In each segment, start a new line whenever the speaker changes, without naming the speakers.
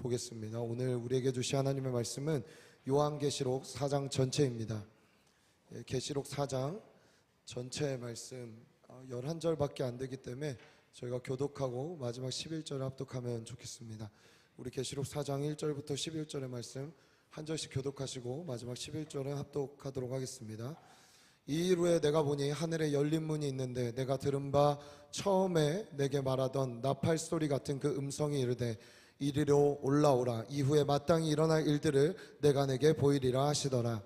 보겠습니다. 오늘 우리에게 주신 하나님의 말씀은 요한계시록 4장 전체입니다. 계시록 4장 전체 말씀 11절밖에 안 되기 때문에 저희가 교독하고 마지막 11절을 합독하면 좋겠습니다. 우리 계시록 4장 1절부터 11절의 말씀 한 절씩 교독하시고 마지막 11절은 합독하도록 하겠습니다. 이 일 후에 내가 보니 하늘에 열린 문이 있는데 내가 들은 바 처음에 내게 말하던 나팔 소리 같은 그 음성이 이르되 이리로 올라오라. 이후에 마땅히 일어날 일들을 내가 내게 보이리라 하시더라.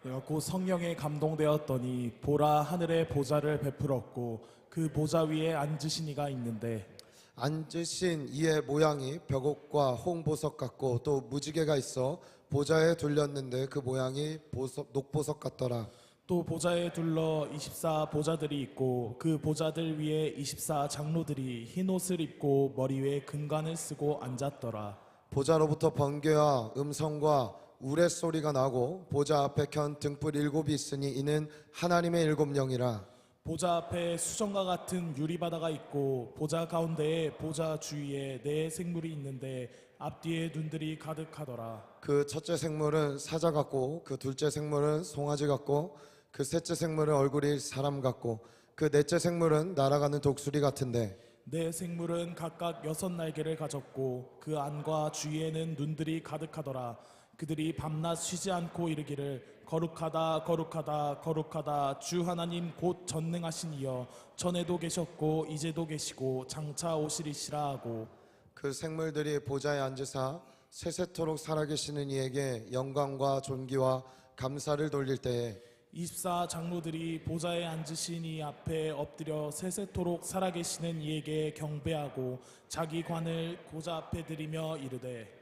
내가 곧 성령에 감동되었더니 보라 하늘에 보좌를 베풀었고 그 보좌 위에 앉으신 이가 있는데
앉으신 이의 모양이 벽옥과 홍보석 같고 또 무지개가 있어 보좌에 둘렸는데 그 모양이 녹보석 같더라.
또 보좌에 둘러 24 보좌들이 있고 그 보좌들 위에 24 장로들이 흰 옷을 입고 머리 위에 금관을 쓰고 앉았더라.
보좌로부터 번개와 음성과 우레소리가 나고 보좌 앞에 켠 등불 7이 있으니 이는 하나님의 7 영이라.
보좌 앞에 수정과 같은 유리바다가 있고 보좌 가운데에 보좌 주위에 네 생물이 있는데 앞뒤에 눈들이 가득하더라.
그 첫째 생물은 사자 같고 그 둘째 생물은 송아지 같고 그 셋째 생물은 얼굴이 사람 같고 그 넷째 생물은 날아가는 독수리 같은데
네 생물은 각각 6 날개를 가졌고 그 안과 주위에는 눈들이 가득하더라. 그들이 밤낮 쉬지 않고 이르기를 거룩하다 거룩하다 거룩하다 주 하나님 곧 전능하신 이여 전에도 계셨고 이제도 계시고 장차 오시리시라 하고
그 생물들이 보좌에 앉으사 세세토록 살아계시는 이에게 영광과 존귀와 감사를 돌릴 때에
24 장로들이 보좌에 앉으신 이 앞에 엎드려 세세토록 살아계시는 이에게 경배하고 자기 관을 보좌 앞에 드리며 이르되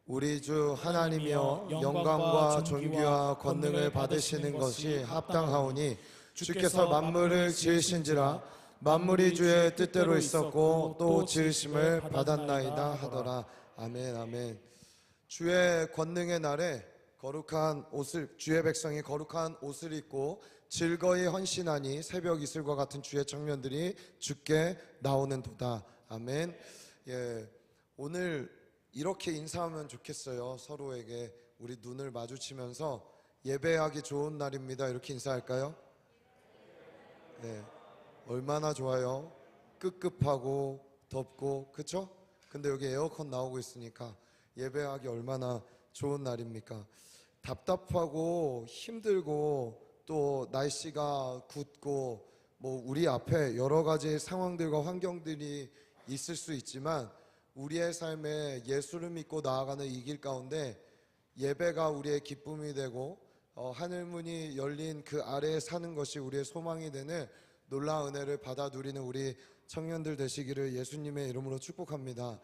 우리 주 하나님이여 영광과 존귀와 권능을 받으시는 것이 합당하오니 주께서 만물을 지으신지라 만물이 주의 뜻대로 있었고 또 지으심을 받았나이다 하더라. 아멘 아멘. 주의 권능의 날에 거룩한 옷을 주의 백성이 거룩한 옷을 입고 즐거이 헌신하니 새벽 이슬과 같은 주의 청년들이 주께 나오는도다. 아멘. 예, 오늘 이렇게 인사하면 좋겠어요. 서로에게 우리 눈을 마주치면서 예배하기 좋은 날입니다. 이렇게 인사할까요? 네, 얼마나 좋아요. 끄급하고 덥고 그쵸? 근데 여기 에어컨 나오고 있으니까 예배하기 얼마나 좋은 날입니까? 답답하고 힘들고 또 날씨가 굳고 뭐 우리 앞에 여러 가지 상황들과 환경들이 있을 수 있지만 우리의 삶에 예수를 믿고 나아가는 이 길 가운데 예배가 우리의 기쁨이 되고 하늘문이 열린 그 아래에 사는 것이 우리의 소망이 되는 놀라운 은혜를 받아 누리는 우리 청년들 되시기를 예수님의 이름으로 축복합니다.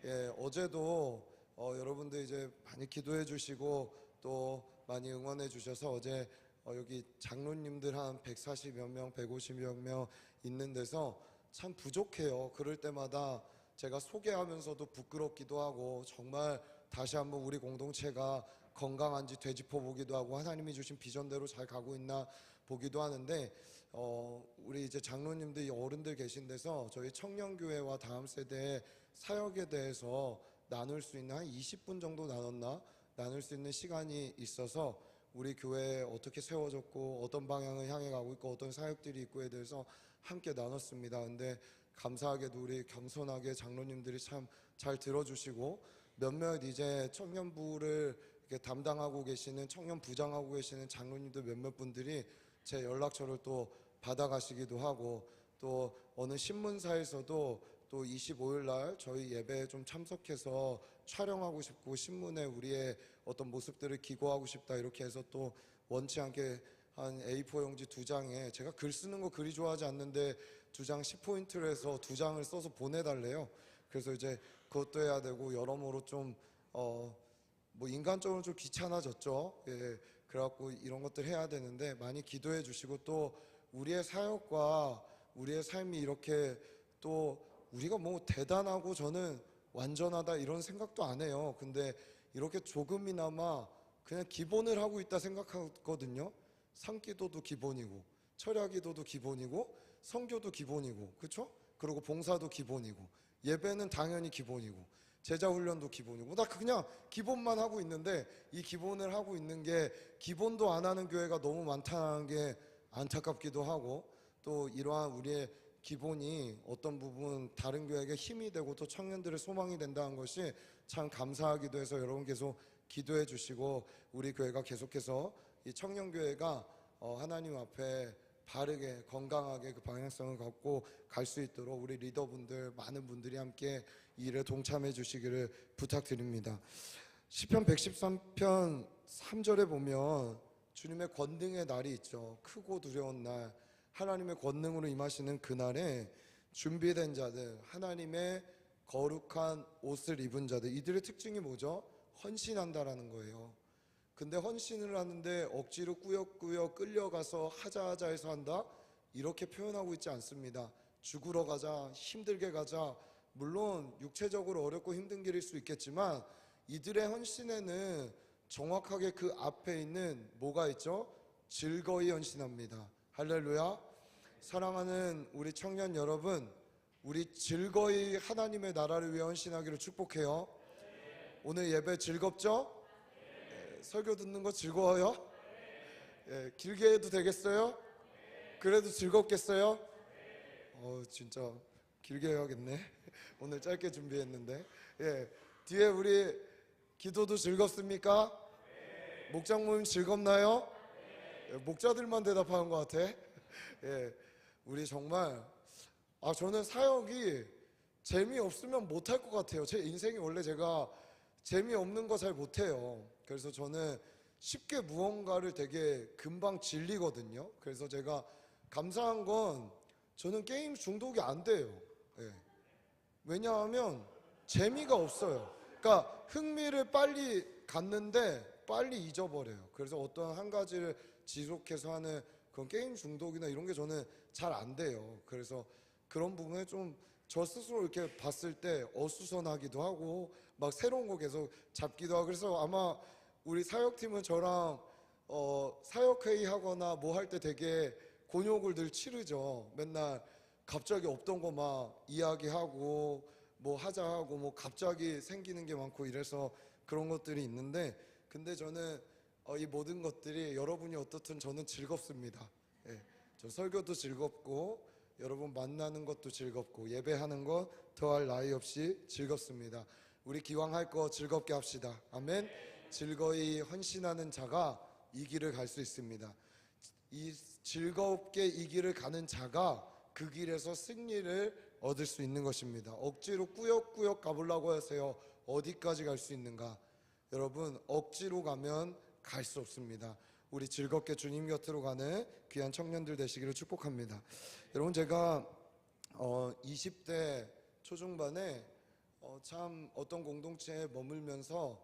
예, 어제도 여러분들 이제 많이 기도해 주시고 또 많이 응원해 주셔서 어제 여기 장로님들 한 140여 명, 150여 명 있는 데서 참 부족해요. 그럴 때마다 제가 소개하면서도 부끄럽기도 하고 정말 다시 한번 우리 공동체가 건강한지 되짚어 보기도 하고 하나님이 주신 비전대로 잘 가고 있나 보기도 하는데 우리 이제 장로님들 어른들 계신 데서 저희 청년교회와 다음 세대의 사역에 대해서 나눌 수 있는 한 20분 정도 나눌 수 있는 시간이 있어서 우리 교회에 어떻게 세워졌고 어떤 방향을 향해 가고 있고 어떤 사역들이 있고에 대해서 함께 나눴습니다. 근데 감사하게도 우리 겸손하게 장로님들이 참 잘 들어주시고 몇몇 이제 청년부를 이렇게 담당하고 계시는 청년 부장하고 계시는 장로님들 몇몇 분들이 제 연락처를 또 받아가시기도 하고 또 어느 신문사에서도 또 25일 날 저희 예배에 좀 참석해서 촬영하고 싶고 신문에 우리의 어떤 모습들을 기고하고 싶다 이렇게 해서 또 원치 않게 한 A4 용지 2장에 제가 글 쓰는 거 그리 좋아하지 않는데 2장 10포인트를 해서 2장을 써서 보내달래요. 그래서 이제 그것도 해야 되고 여러모로 좀 뭐 인간적으로 좀 귀찮아졌죠. 예, 그래갖고 이런 것들 해야 되는데 많이 기도해 주시고 또 우리의 사역과 우리의 삶이 이렇게 또 우리가 뭐 대단하고 저는 완전하다 이런 생각도 안 해요. 근데 이렇게 조금이나마 그냥 기본을 하고 있다 생각하거든요. 산기도도 기본이고 철야기도도 기본이고 성교도 기본이고 그렇죠? 그리고 봉사도 기본이고 예배는 당연히 기본이고 제자 훈련도 기본이고, 나 그냥 기본만 하고 있는데 이 기본을 하고 있는 게 기본도 안 하는 교회가 너무 많다는 게 안타깝기도 하고, 또 이러한 우리의 기본이 어떤 부분 다른 교회에게 힘이 되고 또 청년들의 소망이 된다는 것이 참 감사하기도 해서 여러분 계속 기도해 주시고, 우리 교회가 계속해서 이 청년교회가 하나님 앞에 바르게 건강하게 그 방향성을 갖고 갈 수 있도록 우리 리더분들 많은 분들이 함께 이 일에 동참해 주시기를 부탁드립니다. 시편 113편 3절에 보면 주님의 권능의 날이 있죠. 크고 두려운 날, 하나님의 권능으로 임하시는 그날에 준비된 자들, 하나님의 거룩한 옷을 입은 자들, 이들의 특징이 뭐죠? 헌신한다라는 거예요. 근데 헌신을 하는데 억지로 꾸역꾸역 끌려가서 하자 해서 한다? 이렇게 표현하고 있지 않습니다. 죽으러 가자, 힘들게 가자. 물론 육체적으로 어렵고 힘든 길일 수 있겠지만 이들의 헌신에는 정확하게 그 앞에 있는 뭐가 있죠? 즐거이 헌신합니다. 할렐루야. 사랑하는 우리 청년 여러분, 우리 즐거이 하나님의 나라를 위해 헌신하기를 축복해요. 오늘 예배 즐겁죠? 설교 듣는 거 즐거워요? 길게 해도 되겠어요? 그래도 즐겁겠어요? 진짜 길게 해야겠네. 오늘 짧게 준비했는데. 뒤에 우리 기도도 즐겁습니까? 목장 모임 즐겁나요? 목자들만 대답하는 것 같아. 우리 정말 저는 사역이 재미없으면 못할 것 같아요. 제 인생이 원래 제가 재미없는 거 잘 못해요. 그래서 저는 쉽게 무언가를 되게 금방 질리거든요. 그래서 제가 감사한 건 저는 게임 중독이 안 돼요. 왜냐하면 재미가 없어요. 그러니까 흥미를 빨리 갖는데 빨리 잊어버려요. 그래서 어떤 한 가지를 지속해서 하는 그런 게임 중독이나 이런 게 저는 잘 안 돼요. 그래서 그런 부분에 좀 저 스스로 이렇게 봤을 때 어수선하기도 하고 막 새로운 거 계속 잡기도 하고, 그래서 아마 우리 사역팀은 저랑 사역회의 하거나 뭐 할 때 되게 곤욕을 늘 치르죠. 맨날 갑자기 없던 거 막 이야기하고 뭐 하자 하고 뭐 갑자기 생기는 게 많고 이래서 그런 것들이 있는데, 근데 저는 이 모든 것들이 여러분이 어떻든 저는 즐겁습니다. 저 설교도 즐겁고 여러분 만나는 것도 즐겁고 예배하는 것 더할 나위 없이 즐겁습니다. 우리 기왕 할 거 즐겁게 합시다. 아멘. 즐거이 헌신하는 자가 이 길을 갈 수 있습니다. 이 즐겁게 이 길을 가는 자가 그 길에서 승리를 얻을 수 있는 것입니다. 억지로 꾸역꾸역 가보려고 하세요. 어디까지 갈 수 있는가? 여러분, 억지로 가면 갈 수 없습니다. 우리 즐겁게 주님 곁으로 가는 귀한 청년들 되시기를 축복합니다. 여러분, 제가 20대 초중반에 참 어떤 공동체에 머물면서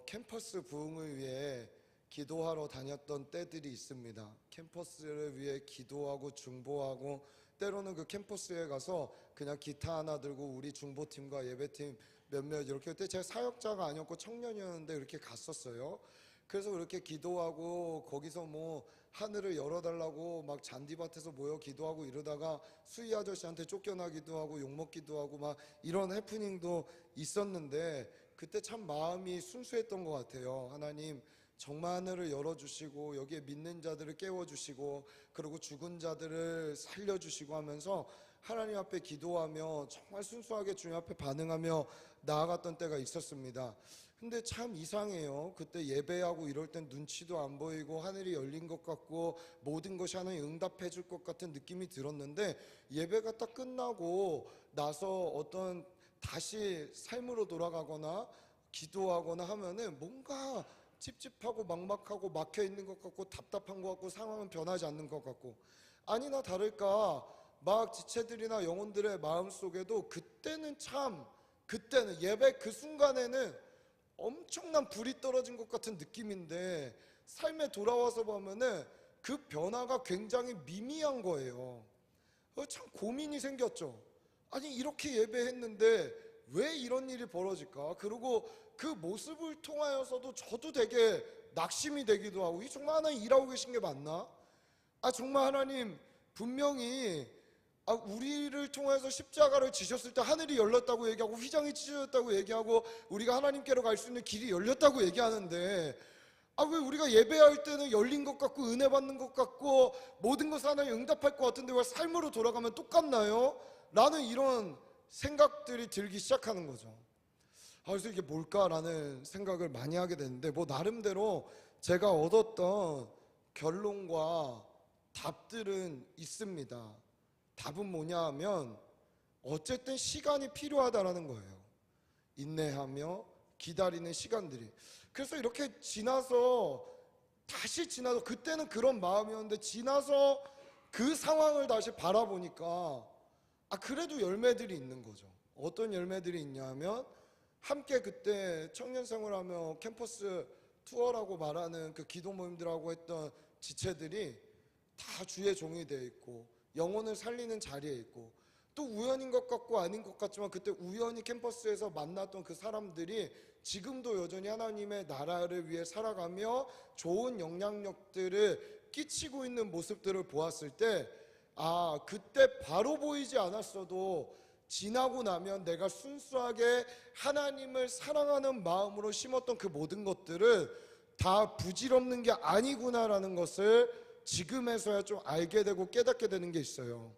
캠퍼스 부흥을 위해 기도하러 다녔던 때들이 있습니다. 캠퍼스를 위해 기도하고 중보하고, 때로는 그 캠퍼스에 가서 그냥 기타 하나 들고 우리 중보팀과 예배팀 몇몇 이렇게, 그때 제가 사역자가 아니었고 청년이었는데 이렇게 갔었어요. 그래서 그렇게 기도하고 거기서 뭐 하늘을 열어달라고 막 잔디밭에서 모여 기도하고 이러다가 수희 아저씨한테 쫓겨나기도 하고 욕먹기도 하고 막 이런 해프닝도 있었는데, 그때 참 마음이 순수했던 것 같아요. 하나님 정말 하늘을 열어주시고 여기에 믿는 자들을 깨워주시고 그리고 죽은 자들을 살려주시고 하면서 하나님 앞에 기도하며 정말 순수하게 주님 앞에 반응하며 나아갔던 때가 있었습니다. 근데 참 이상해요. 그때 예배하고 이럴 땐 눈치도 안 보이고 하늘이 열린 것 같고 모든 것이 하나님 응답해 줄 것 같은 느낌이 들었는데, 예배가 딱 끝나고 나서 어떤 다시 삶으로 돌아가거나 기도하거나 하면은 뭔가 찝찝하고 막막하고 막혀 있는 것 같고 답답한 것 같고 상황은 변하지 않는 것 같고, 아니나 다를까 막 지체들이나 영혼들의 마음속에도 그때는 예배 그 순간에는 엄청난 불이 떨어진 것 같은 느낌인데, 삶에 돌아와서 보면은 그 변화가 굉장히 미미한 거예요. 참 고민이 생겼죠. 아니 이렇게 예배했는데 왜 이런 일이 벌어질까? 그리고 그 모습을 통하여서도 저도 되게 낙심이 되기도 하고, 이 정말 하나님 일하고 계신 게 맞나? 정말 하나님 분명히 우리를 통해서 십자가를 지셨을 때 하늘이 열렸다고 얘기하고 휘장이 찢어졌다고 얘기하고 우리가 하나님께로 갈 수 있는 길이 열렸다고 얘기하는데 왜 우리가 예배할 때는 열린 것 같고 은혜 받는 것 같고 모든 것을 하나님 응답할 것 같은데 왜 삶으로 돌아가면 똑같나요? 라는 이런 생각들이 들기 시작하는 거죠. 그래서 이게 뭘까라는 생각을 많이 하게 되는데 나름대로 제가 얻었던 결론과 답들은 있습니다. 답은 뭐냐 하면 어쨌든 시간이 필요하다라는 거예요. 인내하며 기다리는 시간들이. 그래서 이렇게 다시 지나서 그때는 그런 마음이었는데 지나서 그 상황을 다시 바라보니까 그래도 열매들이 있는 거죠. 어떤 열매들이 있냐 하면 함께 그때 청년생활하며 캠퍼스 투어라고 말하는 그 기도 모임들하고 했던 지체들이 다 주의 종이 되어 있고 영혼을 살리는 자리에 있고 또 우연인 것 같고 아닌 것 같지만 그때 우연히 캠퍼스에서 만났던 그 사람들이 지금도 여전히 하나님의 나라를 위해 살아가며 좋은 영향력들을 끼치고 있는 모습들을 보았을 때 그때 바로 보이지 않았어도 지나고 나면 내가 순수하게 하나님을 사랑하는 마음으로 심었던 그 모든 것들은 다 부질없는 게 아니구나라는 것을 지금에서야 좀 알게 되고 깨닫게 되는 게 있어요.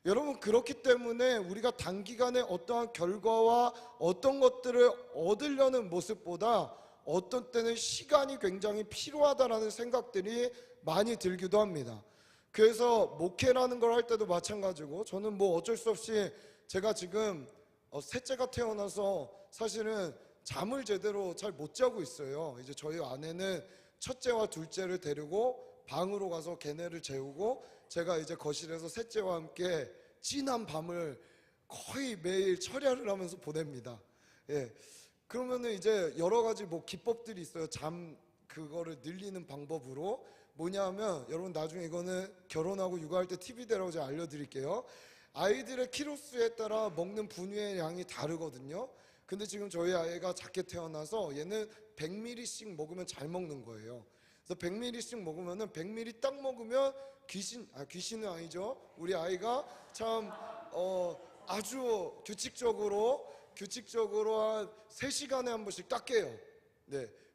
여러분, 그렇기 때문에 우리가 단기간에 어떠한 결과와 어떤 것들을 얻으려는 모습보다 어떤 때는 시간이 굉장히 필요하다라는 생각들이 많이 들기도 합니다. 그래서 목회라는 걸 할 때도 마찬가지고 저는 어쩔 수 없이 제가 지금 셋째가 태어나서 사실은 잠을 제대로 잘 못 자고 있어요. 이제 저희 아내는 첫째와 둘째를 데리고 방으로 가서 걔네를 재우고 제가 이제 거실에서 셋째와 함께 진한 밤을 거의 매일 철야를 하면서 보냅니다. 그러면은 이제 여러 가지 기법들이 있어요. 그거를 늘리는 방법으로 뭐냐면 여러분 나중에 이거는 결혼하고 육아할 때 팁이 되라고 제가 알려드릴게요. 아이들의 키로수에 따라 먹는 분유의 양이 다르거든요. 근데 지금 저희 아이가 작게 태어나서 얘는 100ml씩 먹으면 잘 먹는 거예요. 그래서 100ml씩 먹으면은 100ml 딱 먹으면 귀신은 아니죠. 우리 아이가 참 아주 규칙적으로 한 3시간에 한 번씩 딱 깨요.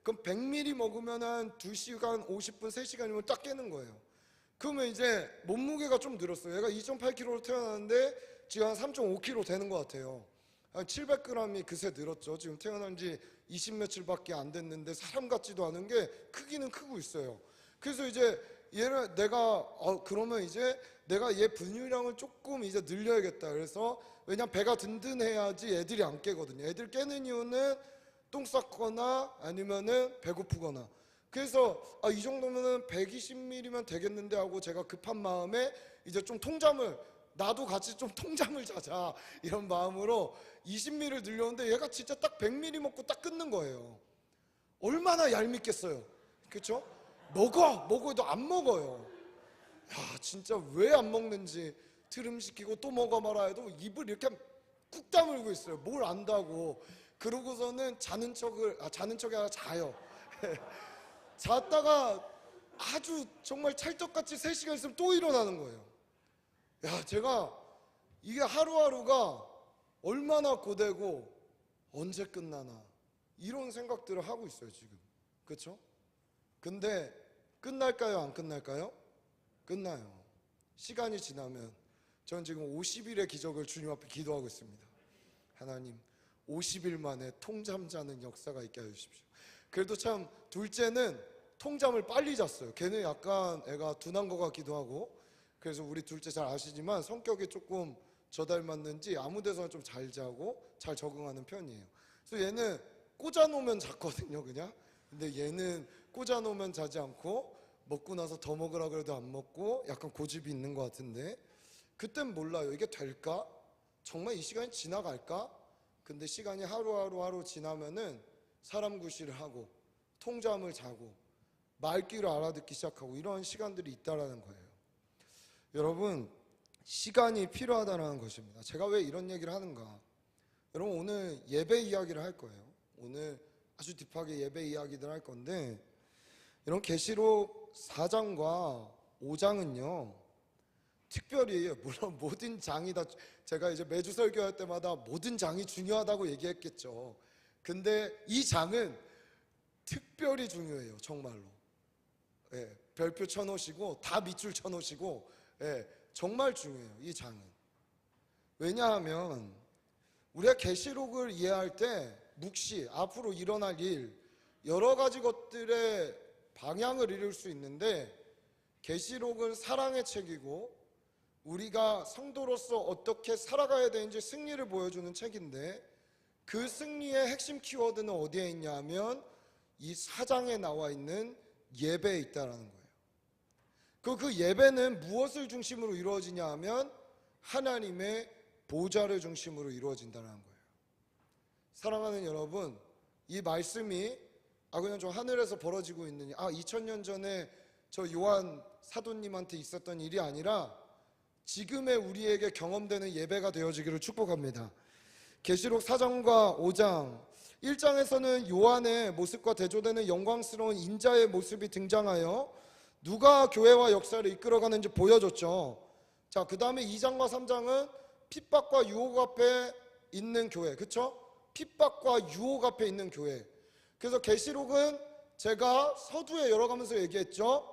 그럼 100ml 먹으면 한 2시간 50분 3시간이면 딱 깨는 거예요. 그러면 이제 몸무게가 좀 늘었어요. 얘가 2.8kg로 태어났는데 지금 한 3.5kg 되는 것 같아요. 한 700g이 그새 늘었죠. 지금 태어난 지 20며칠밖에 안 됐는데 사람 같지도 않은 게 크기는 크고 있어요. 그래서 이제 얘를 그러면 이제 내가 얘 분유량을 조금 이제 늘려야겠다. 그래서 왜냐면 배가 든든해야지 애들이 안 깨거든요. 애들 깨는 이유는 똥 쌌거나 아니면은 배고프거나. 그래서 이 정도면은 120ml면 되겠는데 하고 제가 급한 마음에 이제 좀 나도 같이 좀 통잠을 자자 이런 마음으로 20ml를 늘렸는데 얘가 진짜 딱 100ml 먹고 딱 끊는 거예요. 얼마나 얄밉겠어요. 그렇죠? 먹어도 안 먹어요. 진짜 왜 안 먹는지 트림시키고 또 먹어 말아 해도 입을 이렇게 꾹 다물고 있어요. 뭘 안다고. 그러고서는 자는 척이 아니라 자요. 잤다가 아주 정말 찰떡같이 3시간 있으면 또 일어나는 거예요. 제가 이게 하루하루가 얼마나 고되고 언제 끝나나 이런 생각들을 하고 있어요 지금. 그렇죠? 근데 끝날까요 안 끝날까요? 끝나요. 시간이 지나면 전 지금 50일의 기적을 주님 앞에 기도하고 있습니다. 하나님 50일 만에 통잠 자는 역사가 있게 해주십시오. 그래도 참 둘째는 통잠을 빨리 잤어요. 걔는 약간 애가 둔한 것 같기도 하고. 그래서 우리 둘째 잘 아시지만 성격이 조금 저 닮았는지 아무 데서나 좀 잘 자고 잘 적응하는 편이에요. 그래서 얘는 꽂아놓으면 잤거든요 그냥. 근데 얘는 꽂아놓으면 자지 않고 먹고 나서 더 먹으라 그래도 안 먹고 약간 고집이 있는 것 같은데 그땐 몰라요. 이게 될까? 정말 이 시간이 지나갈까? 근데 시간이 하루 지나면은 사람 구실을 하고 통잠을 자고 말귀를 알아듣기 시작하고 이런 시간들이 있다라는 거예요. 여러분 시간이 필요하다는 것입니다. 제가 왜 이런 얘기를 하는가? 여러분 오늘 예배 이야기를 할 거예요. 오늘 아주 딥하게 예배 이야기들 할 건데 여러분 계시록 4장과 5장은요 특별히 물론 모든 장이 다 제가 이제 매주 설교할 때마다 모든 장이 중요하다고 얘기했겠죠. 근데 이 장은 특별히 중요해요. 정말로. 예, 별표 쳐놓으시고 다 밑줄 쳐놓으시고 예, 정말 중요해요. 이 장은. 왜냐하면 우리가 계시록을 이해할 때 묵시, 앞으로 일어날 일, 여러 가지 것들의 방향을 이룰 수 있는데 계시록은 사랑의 책이고 우리가 성도로서 어떻게 살아가야 되는지 승리를 보여주는 책인데 그 승리의 핵심 키워드는 어디에 있냐 하면 이 4장에 나와 있는 예배에 있다라는 거예요. 그 예배는 무엇을 중심으로 이루어지냐 하면 하나님의 보좌를 중심으로 이루어진다는 거예요. 사랑하는 여러분, 이 말씀이 그냥 저 하늘에서 벌어지고 있는 2000년 전에 저 요한 사도님한테 있었던 일이 아니라 지금의 우리에게 경험되는 예배가 되어지기를 축복합니다. 계시록 4장과 5장 1장에서는 요한의 모습과 대조되는 영광스러운 인자의 모습이 등장하여 누가 교회와 역사를 이끌어가는지 보여줬죠. 자, 그 다음에 2장과 3장은 핍박과 유혹 앞에 있는 교회, 그렇죠? 핍박과 유혹 앞에 있는 교회. 그래서 계시록은 제가 서두에 열어가면서 얘기했죠.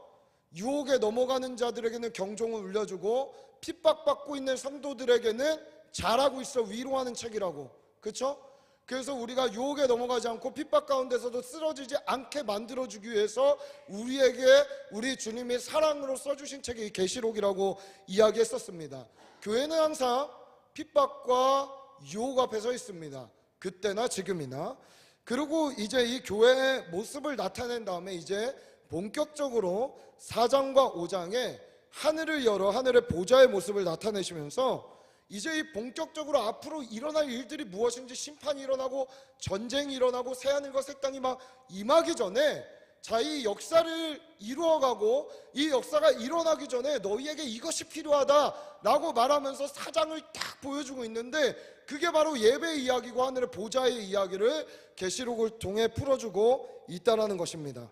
유혹에 넘어가는 자들에게는 경종을 울려주고 핍박받고 있는 성도들에게는 잘하고 있어 위로하는 책이라고. 그렇죠? 그래서 우리가 유혹에 넘어가지 않고 핍박 가운데서도 쓰러지지 않게 만들어주기 위해서 우리에게 우리 주님이 사랑으로 써주신 책이 계시록이라고 이야기했었습니다. 교회는 항상 핍박과 유혹 앞에 서 있습니다. 그때나 지금이나. 그리고 이제 이 교회의 모습을 나타낸 다음에 이제 본격적으로 4장과 5장에 하늘을 열어 하늘의 보좌의 모습을 나타내시면서 이제 이 본격적으로 앞으로 일어날 일들이 무엇인지 심판이 일어나고 전쟁이 일어나고 새하늘과 새 땅이 막 임하기 전에 자, 이 역사를 이루어가고 이 역사가 일어나기 전에 너희에게 이것이 필요하다라고 말하면서 4장을 딱 보여주고 있는데 그게 바로 예배의 이야기고 하늘의 보좌의 이야기를 계시록을 통해 풀어주고 있다는 것입니다.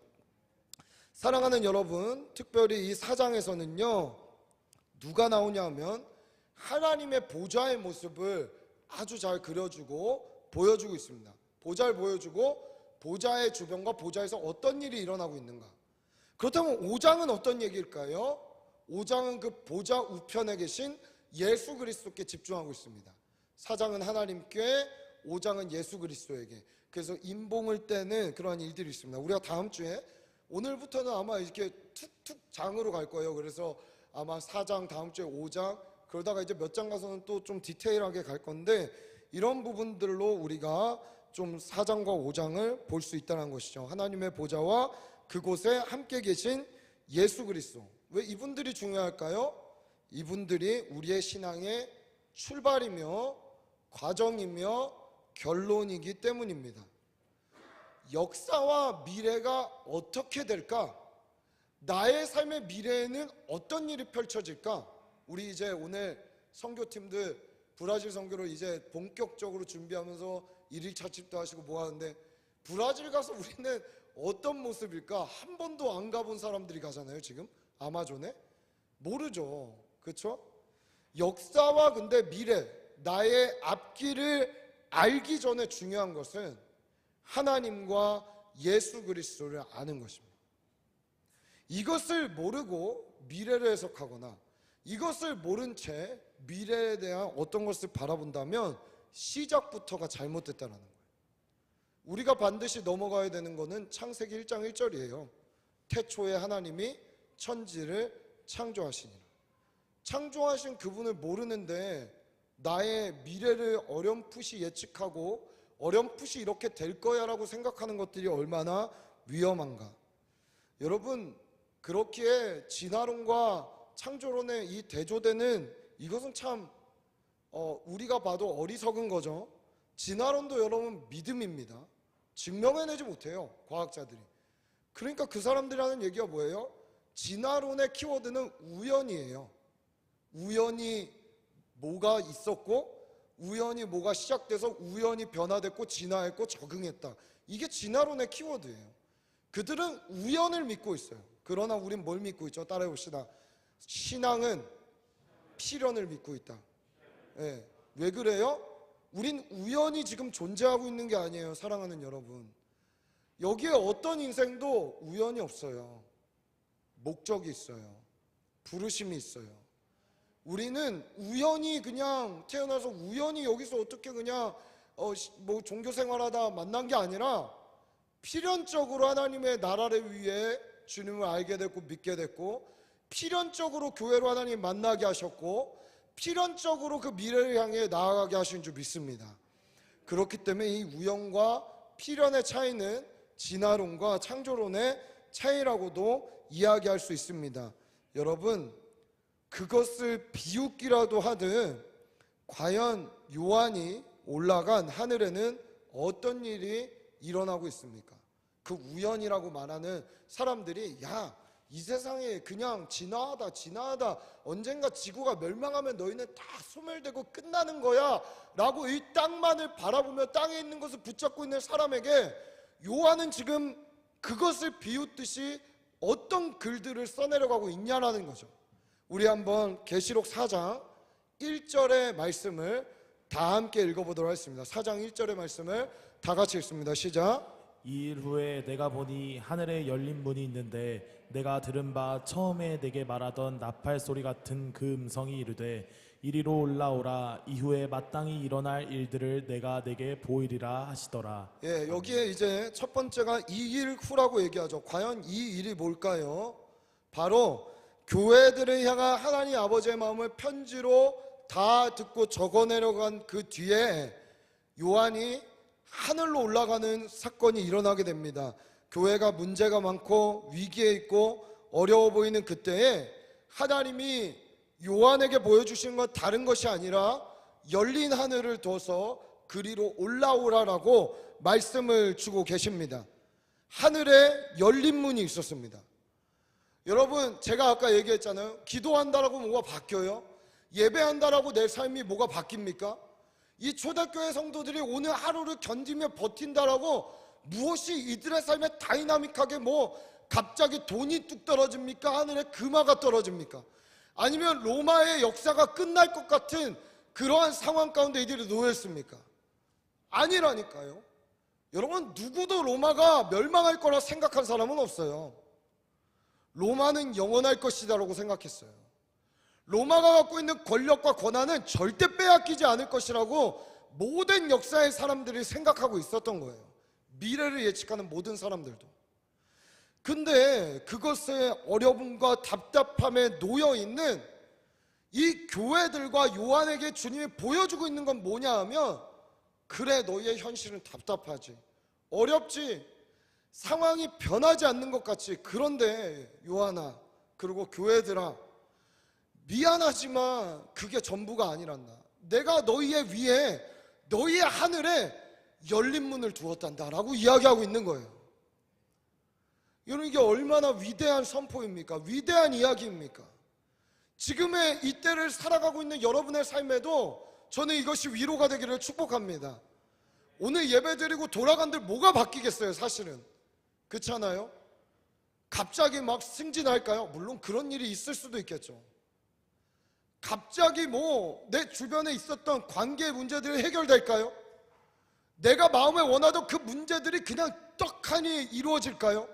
사랑하는 여러분, 특별히 이 4장에서는요 누가 나오냐 하면 하나님의 보좌의 모습을 아주 잘 그려주고 보여주고 있습니다. 보좌를 보여주고 보좌의 주변과 보좌에서 어떤 일이 일어나고 있는가. 그렇다면 5장은 어떤 얘기일까요? 5장은 그 보좌 우편에 계신 예수 그리스도께 집중하고 있습니다. 4장은 하나님께, 5장은 예수 그리스도에게. 그래서 임봉을 떼는 그러한 일들이 있습니다. 우리가 다음 주에 오늘부터는 아마 이렇게 툭툭 장으로 갈 거예요. 그래서 아마 4장, 다음 주에 5장, 그러다가 이제 몇 장 가서는 또 좀 디테일하게 갈 건데 이런 부분들로 우리가 좀 4장과 5장을 볼 수 있다는 것이죠. 하나님의 보좌와 그곳에 함께 계신 예수 그리스도. 왜 이분들이 중요할까요? 이분들이 우리의 신앙의 출발이며 과정이며 결론이기 때문입니다. 역사와 미래가 어떻게 될까? 나의 삶의 미래에는 어떤 일이 펼쳐질까? 우리 이제 오늘 선교팀들 브라질 선교를 이제 본격적으로 준비하면서 1일 차집도 하시고 뭐 하는데 브라질 가서 우리는 어떤 모습일까? 한 번도 안 가본 사람들이 가잖아요. 지금 아마존에 모르죠. 그렇죠? 역사와 근데 미래, 나의 앞길을 알기 전에 중요한 것은 하나님과 예수 그리스도를 아는 것입니다. 이것을 모르고 미래를 해석하거나 이것을 모른 채 미래에 대한 어떤 것을 바라본다면 시작부터가 잘못됐다는 거예요. 우리가 반드시 넘어가야 되는 것은 창세기 1장 1절이에요. 태초에 하나님이 천지를 창조하시니라. 창조하신 그분을 모르는데 나의 미래를 어렴풋이 예측하고 어렴풋이 이렇게 될 거야 라고 생각하는 것들이 얼마나 위험한가. 여러분, 그렇기에 진화론과 창조론의 이 대조되는 이것은 참 우리가 봐도 어리석은 거죠. 진화론도 여러분 믿음입니다. 증명해내지 못해요, 과학자들이. 그러니까 그 사람들이 하는 얘기가 뭐예요? 진화론의 키워드는 우연이에요. 우연히 뭐가 있었고 우연히 뭐가 시작돼서 우연히 변화됐고 진화했고 적응했다. 이게 진화론의 키워드예요. 그들은 우연을 믿고 있어요. 그러나 우린 뭘 믿고 있죠? 따라해봅시다. 신앙은 필연을 믿고 있다. 예. 왜 그래요? 우린 우연히 지금 존재하고 있는 게 아니에요, 사랑하는 여러분. 여기에 어떤 인생도 우연이 없어요. 목적이 있어요. 부르심이 있어요. 우리는 우연히 그냥 태어나서 우연히 여기서 어떻게 그냥 뭐 종교 생활하다 만난 게 아니라 필연적으로 하나님의 나라를 위해 주님을 알게 됐고 믿게 됐고, 필연적으로 교회로 하나님 만나게 하셨고, 필연적으로 그 미래를 향해 나아가게 하신 줄 믿습니다. 그렇기 때문에 이 우연과 필연의 차이는 진화론과 창조론의 차이라고도 이야기할 수 있습니다. 여러분, 그것을 비웃기라도 하듯 과연 요한이 올라간 하늘에는 어떤 일이 일어나고 있습니까? 그 우연이라고 말하는 사람들이 이 세상에 그냥 지나가다 언젠가 지구가 멸망하면 너희는 다 소멸되고 끝나는 거야 라고 이 땅만을 바라보며 땅에 있는 것을 붙잡고 있는 사람에게 요한은 지금 그것을 비웃듯이 어떤 글들을 써내려가고 있냐라는 거죠. 우리 한번 계시록 4장 1절의 말씀을 다 함께 읽어보도록 하겠습니다. 4장 1절의 말씀을 다 같이 읽습니다. 시작.
이 일 후에 내가 보니 하늘에 열린 문이 있는데 내가 들은 바 처음에 내게 말하던 나팔 소리 같은 그 음성이 이르되 이리로 올라오라. 이후에 마땅히 일어날 일들을 내가 내게 보이리라 하시더라.
예, 여기에 이제 첫 번째가 이 일 후라고 얘기하죠. 과연 이 일이 뭘까요? 바로 교회들을 향한 하나님 아버지의 마음을 편지로 다 듣고 적어내려간 그 뒤에 요한이 하늘로 올라가는 사건이 일어나게 됩니다. 교회가 문제가 많고 위기에 있고 어려워 보이는 그때에 하나님이 요한에게 보여주시는 건 다른 것이 아니라 열린 하늘을 둬서 그리로 올라오라라고 말씀을 주고 계십니다. 하늘에 열린 문이 있었습니다. 여러분, 제가 아까 얘기했잖아요. 기도한다라고 뭐가 바뀌어요? 예배한다라고 내 삶이 뭐가 바뀝니까? 이 초대교회 성도들이 오늘 하루를 견디며 버틴다라고 무엇이 이들의 삶에 다이나믹하게 갑자기 돈이 뚝 떨어집니까? 하늘에 금화가 떨어집니까? 아니면 로마의 역사가 끝날 것 같은 그러한 상황 가운데 이들이 놓였습니까? 아니라니까요. 여러분, 누구도 로마가 멸망할 거라 생각한 사람은 없어요. 로마는 영원할 것이다라고 생각했어요. 로마가 갖고 있는 권력과 권한은 절대 빼앗기지 않을 것이라고 모든 역사의 사람들이 생각하고 있었던 거예요. 미래를 예측하는 모든 사람들도. 근데 그것의 어려움과 답답함에 놓여있는 이 교회들과 요한에게 주님이 보여주고 있는 건 뭐냐 하면, 그래, 너희의 현실은 답답하지, 어렵지, 상황이 변하지 않는 것 같지. 그런데 요한아, 그리고 교회들아, 미안하지만 그게 전부가 아니란다. 내가 너희의 위에, 너희의 하늘에 열린 문을 두었단다 라고 이야기하고 있는 거예요. 여러분, 이게 얼마나 위대한 선포입니까? 위대한 이야기입니까? 지금의 이때를 살아가고 있는 여러분의 삶에도 저는 이것이 위로가 되기를 축복합니다. 오늘 예배드리고 돌아간들 뭐가 바뀌겠어요? 사실은 그렇잖아요. 갑자기 막 승진할까요? 물론 그런 일이 있을 수도 있겠죠. 갑자기 내 주변에 있었던 관계 문제들이 해결될까요? 내가 마음에 원하던 그 문제들이 그냥 떡하니 이루어질까요?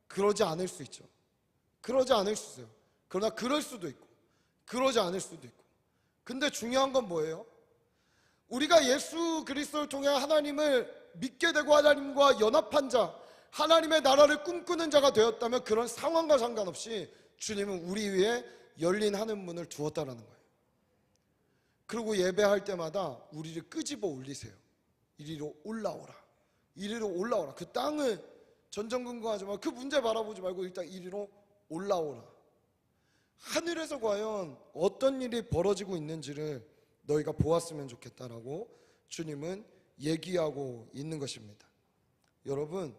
그러지 않을 수 있죠. 그러지 않을 수 있어요. 그러나 그럴 수도 있고 그러지 않을 수도 있고. 근데 중요한 건 뭐예요? 우리가 예수 그리스도를 통해 하나님을 믿게 되고 하나님과 연합한 자, 하나님의 나라를 꿈꾸는 자가 되었다면 그런 상황과 상관없이 주님은 우리 위에 열린 하늘 문을 두었다라는 거예요. 그리고 예배할 때마다 우리를 끄집어 올리세요. 이리로 올라오라. 이리로 올라오라. 그 땅을 전전긍긍하지 말고, 그 문제 바라보지 말고 일단 이리로 올라오라. 하늘에서 과연 어떤 일이 벌어지고 있는지를 너희가 보았으면 좋겠다라고 주님은 얘기하고 있는 것입니다. 여러분,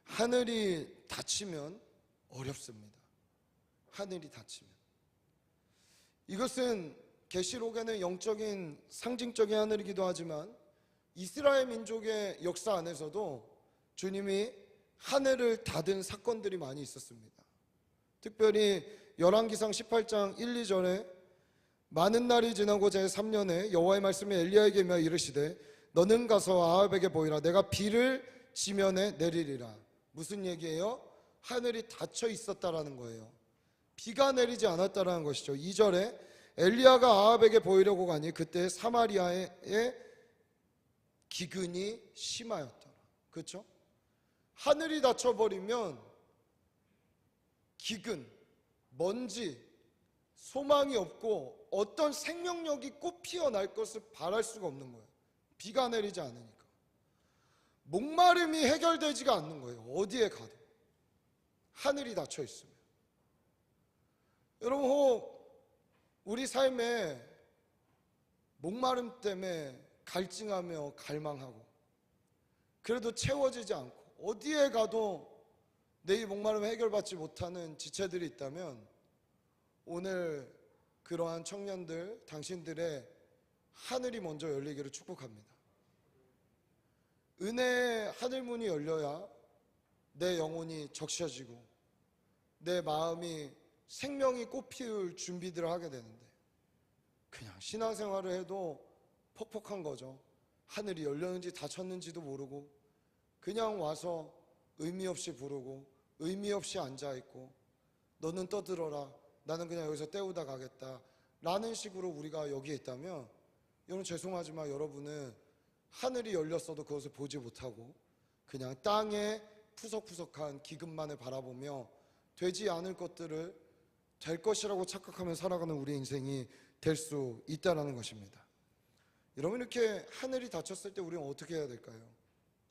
하늘이 닫히면 어렵습니다. 하늘이 닫히면. 이것은 계시록에는 영적인 상징적인 하늘이기도 하지만 이스라엘 민족의 역사 안에서도 주님이 하늘을 닫은 사건들이 많이 있었습니다. 특별히 열왕기상 18장 1, 2절에 많은 날이 지나고 제3년에 여호와의 말씀이 엘리야에게 임하여 이르시되 너는 가서 아합에게 보이라. 내가 비를 지면에 내리리라. 무슨 얘기예요? 하늘이 닫혀 있었다라는 거예요. 비가 내리지 않았다라는 것이죠. 2절에 엘리야가 아합에게 보이려고 가니 그때 사마리아의 기근이 심하였더라. 그렇죠? 하늘이 닫혀버리면 기근, 먼지, 소망이 없고 어떤 생명력이 꽃 피어날 것을 바랄 수가 없는 거예요. 비가 내리지 않으니까. 목마름이 해결되지가 않는 거예요. 어디에 가도. 하늘이 닫혀 있으면. 여러분, 혹 우리 삶에 목마름 때문에 갈증하며 갈망하고 그래도 채워지지 않고 어디에 가도 내 이 목마름 해결받지 못하는 지체들이 있다면 오늘 그러한 청년들, 당신들의 하늘이 먼저 열리기를 축복합니다. 은혜의 하늘문이 열려야 내 영혼이 적셔지고 내 마음이 생명이 꽃피울 준비들을 하게 되는데 그냥 신앙생활을 해도 퍽퍽한 거죠. 하늘이 열렸는지 닫혔는지도 모르고 그냥 와서 의미 없이 부르고 의미 없이 앉아있고 너는 떠들어라, 나는 그냥 여기서 때우다 가겠다 라는 식으로 우리가 여기에 있다면 여러분 죄송하지만 여러분은 하늘이 열렸어도 그것을 보지 못하고 그냥 땅에 푸석푸석한 기근만을 바라보며 되지 않을 것들을 될 것이라고 착각하며 살아가는 우리 인생이 될 수 있다는 것입니다. 여러분, 이렇게 하늘이 닫혔을 때 우리는 어떻게 해야 될까요?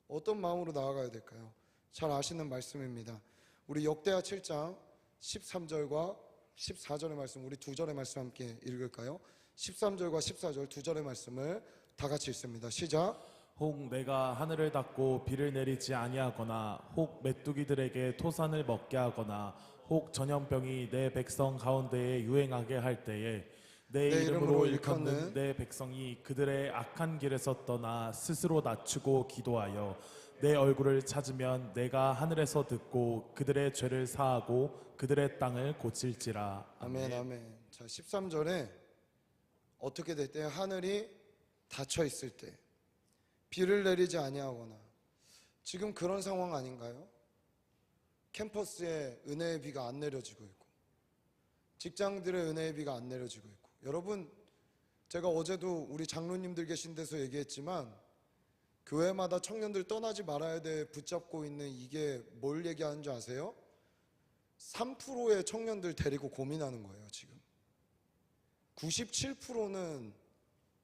어떤 마음으로 나아가야 될까요? 잘 아시는 말씀입니다. 우리 역대하 7장 13절과 14절의 말씀, 우리 두 절의 말씀 함께 읽을까요? 13절과 14절 두 절의 말씀을 다 같이 읽습니다. 시작.
혹 내가 하늘을 닫고 비를 내리지 아니하거나 혹 메뚜기들에게 토산을 먹게 하거나 혹 전염병이 내 백성 가운데에 유행하게 할 때에 내 이름으로 일컫는 내 백성이 그들의 악한 길에서 떠나 스스로 낮추고 기도하여 내 얼굴을 찾으면 내가 하늘에서 듣고 그들의 죄를 사하고 그들의 땅을 고칠지라.
아멘. 아멘. 자, 13절에 어떻게 될 때? 하늘이 닫혀 있을 때, 비를 내리지 아니하거나. 지금 그런 상황 아닌가요? 캠퍼스에 은혜의 비가 안 내려지고 있고 직장들의 은혜의 비가 안 내려지고 있고. 여러분, 제가 어제도 우리 장로님들 계신 데서 얘기했지만 교회마다 청년들 떠나지 말아야 돼 붙잡고 있는 이게 뭘 얘기하는 줄 아세요? 3%의 청년들 데리고 고민하는 거예요. 지금 97%는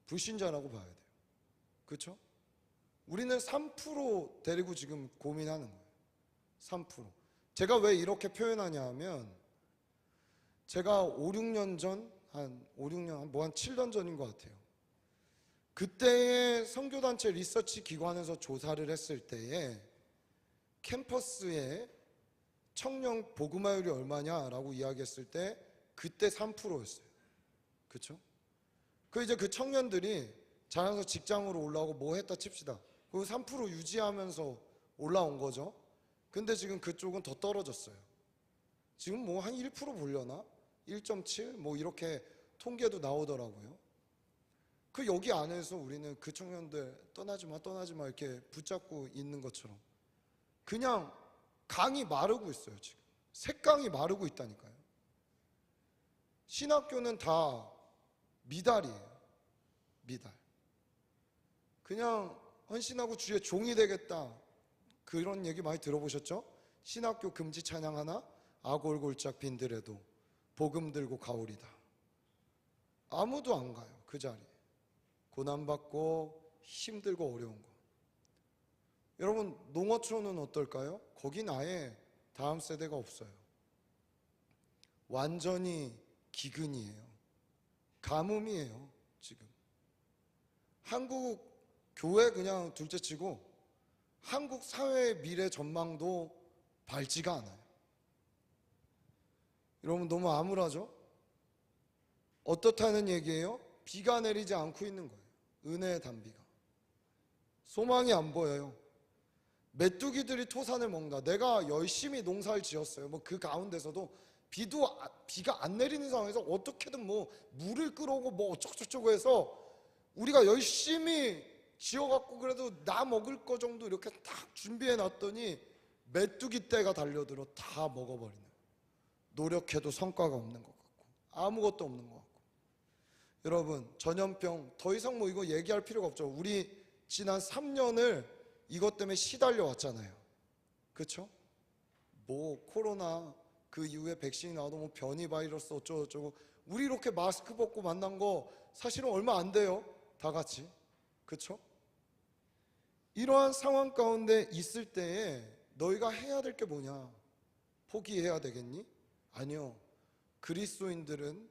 불신자라고 봐야 돼요. 그렇죠? 우리는 3% 데리고 지금 고민하는 거예요. 3%. 제가 왜 이렇게 표현하냐 하면 제가 5, 6년 전, 한 7년 전인 것 같아요. 그때의 선교단체 리서치 기관에서 조사를 했을 때에 캠퍼스에 청년 복음화율이 얼마냐라고 이야기했을 때 그때 3%였어요. 그렇죠? 이제 그 청년들이 자라서 직장으로 올라오고 뭐 했다 칩시다. 그 3% 유지하면서 올라온 거죠. 근데 지금 그쪽은 더 떨어졌어요. 지금 뭐 한 1% 보려나? 1.7? 뭐 이렇게 통계도 나오더라고요. 여기 안에서 우리는 그 청년들 떠나지 마 이렇게 붙잡고 있는 것처럼 그냥 강이 마르고 있어요. 지금 색강이 마르고 있다니까요. 신학교는 다 미달이에요. 미달. 그냥 헌신하고 주의 종이 되겠다 그런 얘기 많이 들어보셨죠? 신학교 금지 찬양 하나 아골골짝 빈들에도 복음 들고 가오리다. 아무도 안 가요. 그 자리에 고난받고 힘들고 어려운 거. 여러분, 농어촌은 어떨까요? 거긴 아예 다음 세대가 없어요. 완전히 기근이에요. 가뭄이에요. 지금 한국 교회 그냥 둘째치고 한국 사회의 미래 전망도 밝지가 않아요. 여러분, 너무 암울하죠? 어떻다는 얘기예요? 비가 내리지 않고 있는 거예요. 은혜의 단비가. 소망이 안 보여요. 메뚜기들이 토산을 먹는다. 내가 열심히 농사를 지었어요. 뭐 그 가운데서도 비가 안 내리는 상황에서 어떻게든 뭐 물을 끌어오고 뭐 어쩌고저쩌고 해서 우리가 열심히 지어갖고 그래도 나 먹을 거 정도 이렇게 딱 준비해 놨더니 메뚜기 떼가 달려들어 다 먹어버리는, 노력해도 성과가 없는 것 같고 아무것도 없는 것 같고. 여러분, 전염병 더 이상 뭐 이거 얘기할 필요가 없죠. 우리 지난 3년을 이것 때문에 시달려 왔잖아요. 그렇죠? 뭐 코로나 그 이후에 백신이 나와도 뭐 변이 바이러스 어쩌고저쩌고, 우리 이렇게 마스크 벗고 만난 거 사실은 얼마 안 돼요, 다 같이. 그렇죠? 이러한 상황 가운데 있을 때에 너희가 해야 될 게 뭐냐? 포기해야 되겠니? 아니요. 그리스도인들은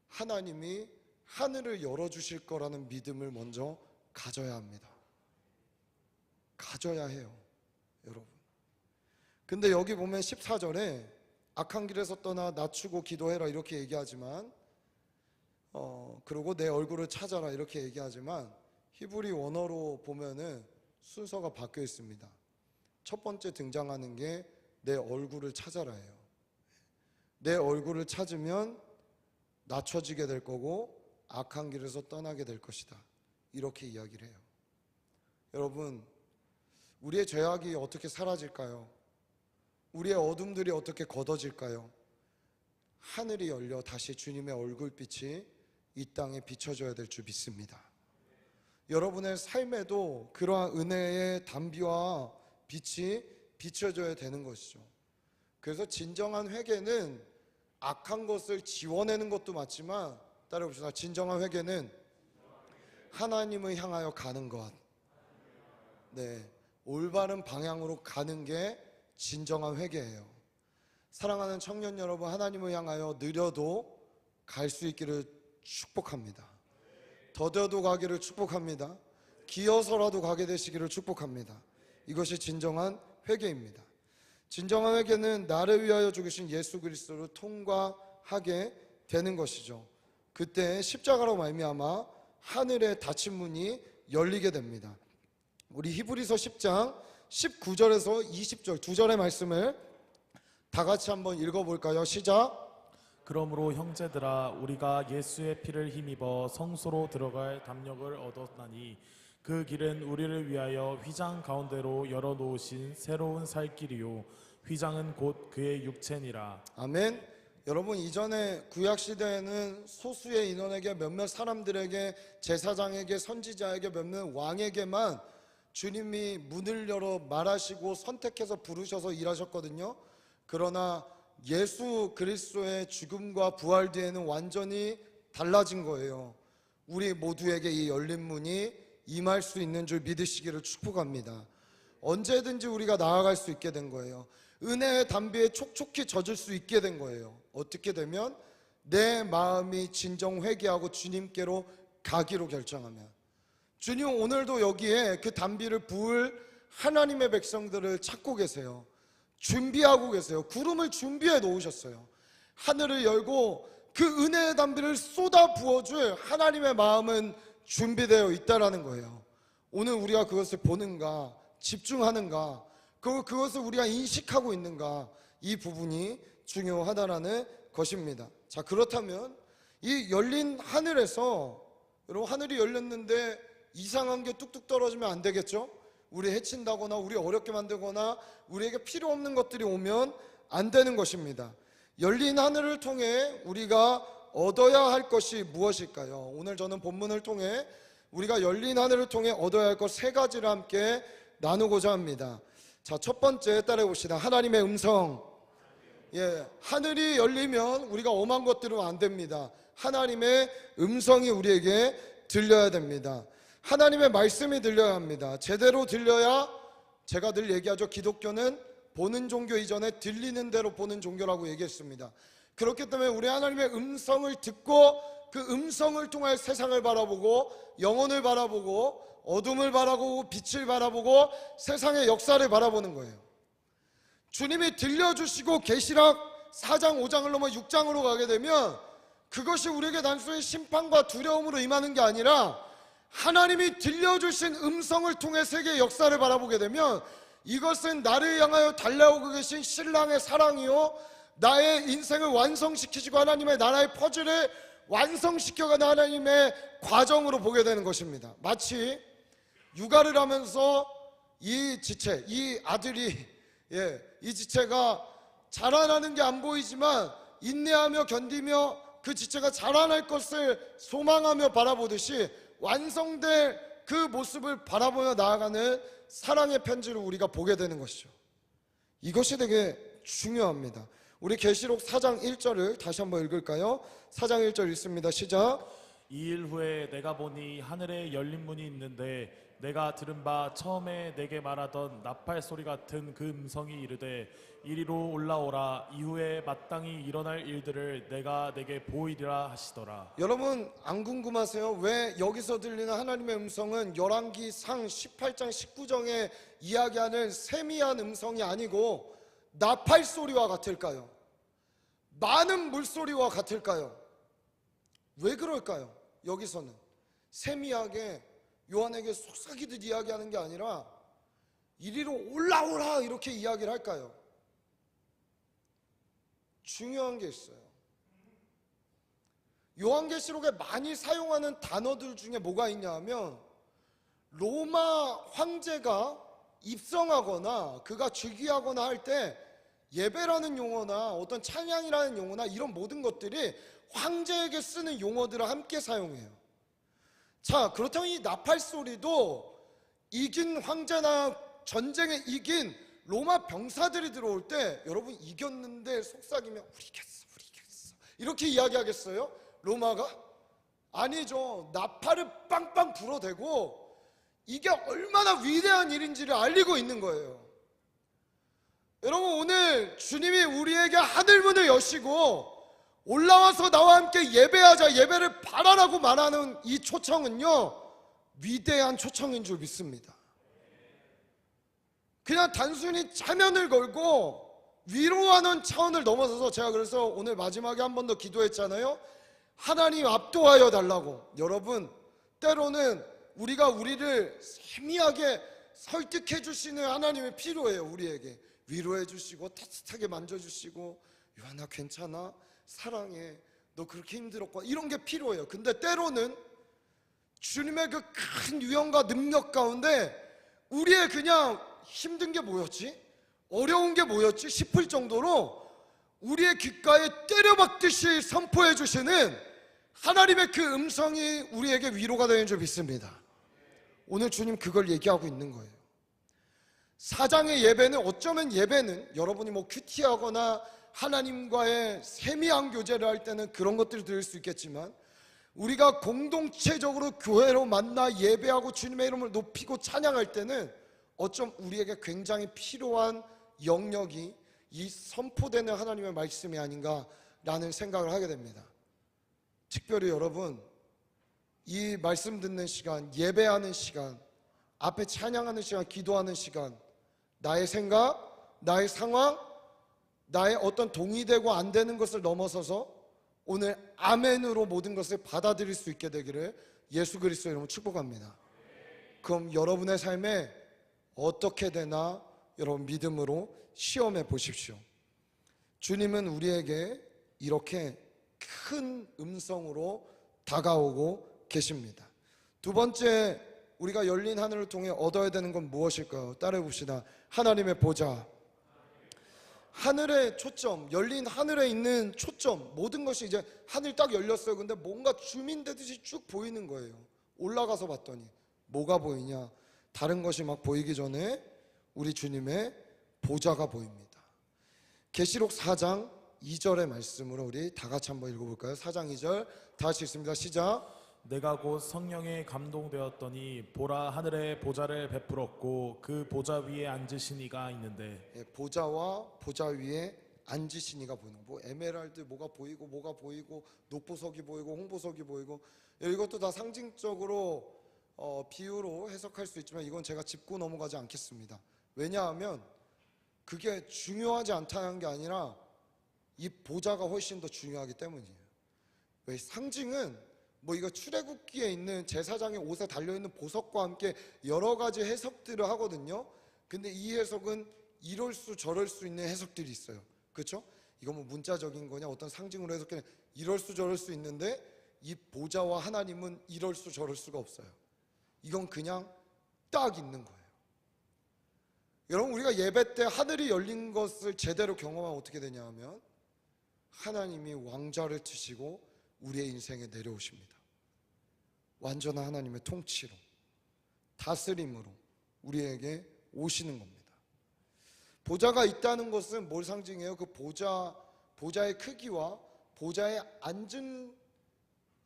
하나님이 하늘을 열어주실 거라는 믿음을 먼저 가져야 합니다. 가져야 해요, 여러분. 근데 여기 보면 14절에 악한 길에서 떠나 낮추고 기도해라 이렇게 얘기하지만, 그리고 내 얼굴을 찾아라 이렇게 얘기하지만, 히브리 원어로 보면은 순서가 바뀌어 있습니다. 첫 번째 등장하는 게 내 얼굴을 찾아라예요. 내 얼굴을 찾으면 낮춰지게 될 거고 악한 길에서 떠나게 될 것이다, 이렇게 이야기를 해요. 여러분, 우리의 죄악이 어떻게 사라질까요? 우리의 어둠들이 어떻게 걷어질까요? 하늘이 열려 다시 주님의 얼굴빛이 이 땅에 비춰져야 될 줄 믿습니다. 여러분의 삶에도 그러한 은혜의 담비와 빛이 비춰져야 되는 것이죠. 그래서 진정한 회개는 악한 것을 지워내는 것도 맞지만, 따라해봅시다. 진정한 회개는 하나님을 향하여 가는 것, 네, 올바른 방향으로 가는 게 진정한 회개예요. 사랑하는 청년 여러분, 하나님을 향하여 느려도 갈 수 있기를 축복합니다. 더뎌도 가기를 축복합니다. 기어서라도 가게 되시기를 축복합니다. 이것이 진정한 회개입니다. 진정한 회개는 나를 위하여 죽으신 예수 그리스도를 통과하게 되는 것이죠. 그때 십자가로 말미암아 하늘의 닫힌 문이 열리게 됩니다. 우리 히브리서 10장 19절에서 20절 두 절의 말씀을 다 같이 한번 읽어볼까요? 시작.
그러므로 형제들아, 우리가 예수의 피를 힘입어 성소로 들어갈 담력을 얻었나니 그 길은 우리를 위하여 휘장 가운데로 열어놓으신 새로운 살 길이요 휘장은 곧 그의 육체니라.
아멘. 여러분, 이전에 구약시대에는 소수의 인원에게, 몇몇 사람들에게, 제사장에게, 선지자에게, 몇몇 왕에게만 주님이 문을 열어 말하시고 선택해서 부르셔서 일하셨거든요. 그러나 예수 그리스도의 죽음과 부활 뒤에는 완전히 달라진 거예요. 우리 모두에게 이 열린 문이 임할 수 있는 줄 믿으시기를 축복합니다. 언제든지 우리가 나아갈 수 있게 된 거예요. 은혜의 담비에 촉촉히 젖을 수 있게 된 거예요. 어떻게 되면 내 마음이 진정 회개하고 주님께로 가기로 결정하면. 주님 오늘도 여기에 그 담비를 부을 하나님의 백성들을 찾고 계세요. 준비하고 계세요. 구름을 준비해 놓으셨어요. 하늘을 열고 그 은혜의 담비를 쏟아 부어줄 하나님의 마음은 준비되어 있다라는 거예요. 오늘 우리가 그것을 보는가, 집중하는가, 그것을 우리가 인식하고 있는가, 이 부분이 중요하다라는 것입니다. 자, 그렇다면 이 열린 하늘에서, 여러분, 하늘이 열렸는데 이상한 게 뚝뚝 떨어지면 안 되겠죠? 우리 해친다거나 우리 어렵게 만들거나 우리에게 필요 없는 것들이 오면 안 되는 것입니다. 열린 하늘을 통해 우리가 얻어야 할 것이 무엇일까요? 오늘 저는 본문을 통해 우리가 열린 하늘을 통해 얻어야 할 것 세 가지를 함께 나누고자 합니다. 자, 첫 번째 따라해 봅시다. 하나님의 음성. 예, 하늘이 열리면 우리가 엄한 것들은 안 됩니다. 하나님의 음성이 우리에게 들려야 됩니다. 하나님의 말씀이 들려야 합니다. 제대로 들려야, 제가 늘 얘기하죠. 기독교는 보는 종교 이전에 들리는 대로 보는 종교라고 얘기했습니다. 그렇기 때문에 우리 하나님의 음성을 듣고 그 음성을 통해 세상을 바라보고 영혼을 바라보고 어둠을 바라보고 빛을 바라보고 세상의 역사를 바라보는 거예요. 주님이 들려주시고 계시락 4장 5장을 넘어 6장으로 가게 되면 그것이 우리에게 단순히 심판과 두려움으로 임하는 게 아니라 하나님이 들려주신 음성을 통해 세계의 역사를 바라보게 되면 이것은 나를 향하여 달려오고 계신 신랑의 사랑이요 나의 인생을 완성시키시고 하나님의 나라의 퍼즐을 완성시켜가는 하나님의 과정으로 보게 되는 것입니다. 마치 육아를 하면서 이 지체, 이 아들이 이 지체가 자라나는 게 안 보이지만 인내하며 견디며 그 지체가 자라날 것을 소망하며 바라보듯이 완성될 그 모습을 바라보며 나아가는 사랑의 편지를 우리가 보게 되는 것이죠. 이것이 되게 중요합니다. 우리 계시록 4장 1절을 다시 한번 읽을까요? 4장 1절 읽습니다. 시작.
2일 후에 내가 보니 하늘에 열린 문이 있는데 내가 들은 바 처음에 내게 말하던 나팔 소리 같은 그 음성이 이르되 이리로 올라오라. 이후에 마땅히 일어날 일들을 내가 내게 보이리라 하시더라.
여러분 안 궁금하세요? 왜 여기서 들리는 하나님의 음성은 열왕기상 18장 19장에 이야기하는 세미한 음성이 아니고 나팔 소리와 같을까요? 많은 물소리와 같을까요? 왜 그럴까요? 여기서는 세미하게 요한에게 속삭이듯 이야기하는 게 아니라 이리로 올라오라 이렇게 이야기를 할까요? 중요한 게 있어요. 요한계시록에 많이 사용하는 단어들 중에 뭐가 있냐 하면 로마 황제가 입성하거나 그가 즉위하거나 할 때 예배라는 용어나 어떤 찬양이라는 용어나 이런 모든 것들이 황제에게 쓰는 용어들을 함께 사용해요. 자, 그렇다면 이 나팔 소리도 이긴 황제나 전쟁에 이긴 로마 병사들이 들어올 때 여러분 이겼는데 속삭이며 우리 이겼어 이렇게 이야기하겠어요? 로마가? 아니죠. 나팔을 빵빵 불어대고 이게 얼마나 위대한 일인지를 알리고 있는 거예요. 여러분 오늘 주님이 우리에게 하늘문을 여시고 올라와서 나와 함께 예배하자, 예배를 바라라고 말하는 이 초청은요 위대한 초청인 줄 믿습니다. 그냥 단순히 차면을 걸고 위로하는 차원을 넘어서서 제가 그래서 오늘 마지막에 한 번 더 기도했잖아요. 하나님 압도하여 달라고. 여러분 때로는 우리가 우리를 세미하게 설득해 주시는 하나님이 필요해요. 우리에게 위로해 주시고 따뜻하게 만져주시고 요한아 괜찮아? 사랑해. 너 그렇게 힘들었구나. 이런 게 필요해요. 근데 때로는 주님의 그 큰 유형과 능력 가운데 우리의 그냥 힘든 게 뭐였지? 어려운 게 뭐였지? 싶을 정도로 우리의 귓가에 때려박듯이 선포해 주시는 하나님의 그 음성이 우리에게 위로가 되는 줄 믿습니다. 오늘 주님 그걸 얘기하고 있는 거예요. 사장의 예배는 어쩌면 예배는 여러분이 뭐 큐티하거나 하나님과의 세미한 교제를 할 때는 그런 것들을 들을 수 있겠지만 우리가 공동체적으로 교회로 만나 예배하고 주님의 이름을 높이고 찬양할 때는 어쩜 우리에게 굉장히 필요한 영역이 이 선포되는 하나님의 말씀이 아닌가라는 생각을 하게 됩니다. 특별히 여러분 이 말씀 듣는 시간, 예배하는 시간, 앞에 찬양하는 시간, 기도하는 시간 나의 생각, 나의 상황, 나의 어떤 동의되고 안 되는 것을 넘어서서 오늘 아멘으로 모든 것을 받아들일 수 있게 되기를 예수 그리스도의 이름으로 축복합니다. 그럼 여러분의 삶에 어떻게 되나 여러분 믿음으로 시험해 보십시오. 주님은 우리에게 이렇게 큰 음성으로 다가오고 계십니다. 두 번째 우리가 열린 하늘을 통해 얻어야 되는 건 무엇일까요? 따라해 봅시다. 하나님의 보좌. 하늘의 초점, 열린 하늘에 있는 초점, 모든 것이 이제 하늘 딱 열렸어요. 근데 뭔가 주민 되듯이 쭉 보이는 거예요. 올라가서 봤더니 뭐가 보이냐? 다른 것이 막 보이기 전에 우리 주님의 보좌가 보입니다. 계시록 4장 2절의 말씀으로 우리 다 같이 한번 읽어볼까요? 4장 2절 다 같이 읽습니다. 시작.
내가 곧 성령에 감동되었더니 보라 하늘에 보좌를 베풀었고 그 보좌 위에 앉으신 이가 있는데
보좌와 보좌 위에 앉으신 이가 보이는 뭐 에메랄드 뭐가 보이고 노보석이 보이고 홍보석이 보이고 이것도 다 상징적으로 비유로 해석할 수 있지만 이건 제가 짚고 넘어가지 않겠습니다. 왜냐하면 그게 중요하지 않다는 게 아니라 이 보좌가 훨씬 더 중요하기 때문이에요. 왜 상징은 뭐 이거 출애굽기에 있는 제사장의 옷에 달려있는 보석과 함께 여러 가지 해석들을 하거든요. 근데 이 해석은 이럴 수 저럴 수 있는 해석들이 있어요. 그렇죠? 이거 뭐 문자적인 거냐 어떤 상징으로 해석해 이럴 수 저럴 수 있는데 이 보좌와 하나님은 이럴 수 저럴 수가 없어요. 이건 그냥 딱 있는 거예요. 여러분 우리가 예배 때 하늘이 열린 것을 제대로 경험하면 어떻게 되냐 하면 하나님이 왕좌를 트시고 우리의 인생에 내려오십니다. 완전한 하나님의 통치로 다스림으로 우리에게 오시는 겁니다. 보좌가 있다는 것은 뭘 상징해요? 그 보좌의 크기와 보좌에 앉은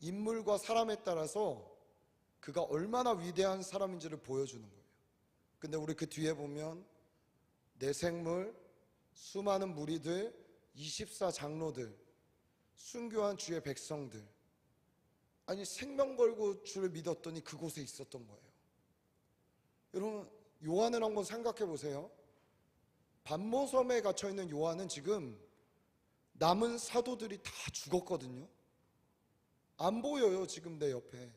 인물과 사람에 따라서 그가 얼마나 위대한 사람인지를 보여주는 거예요. 근데 우리 그 뒤에 보면 내생물, 수많은 무리들, 24장로들, 순교한 주의 백성들, 아니 생명 걸고 주를 믿었더니 그곳에 있었던 거예요. 여러분 요한을 한번 생각해 보세요. 반모섬에 갇혀 있는 요한은 지금 남은 사도들이 다 죽었거든요. 안 보여요 지금 내 옆에.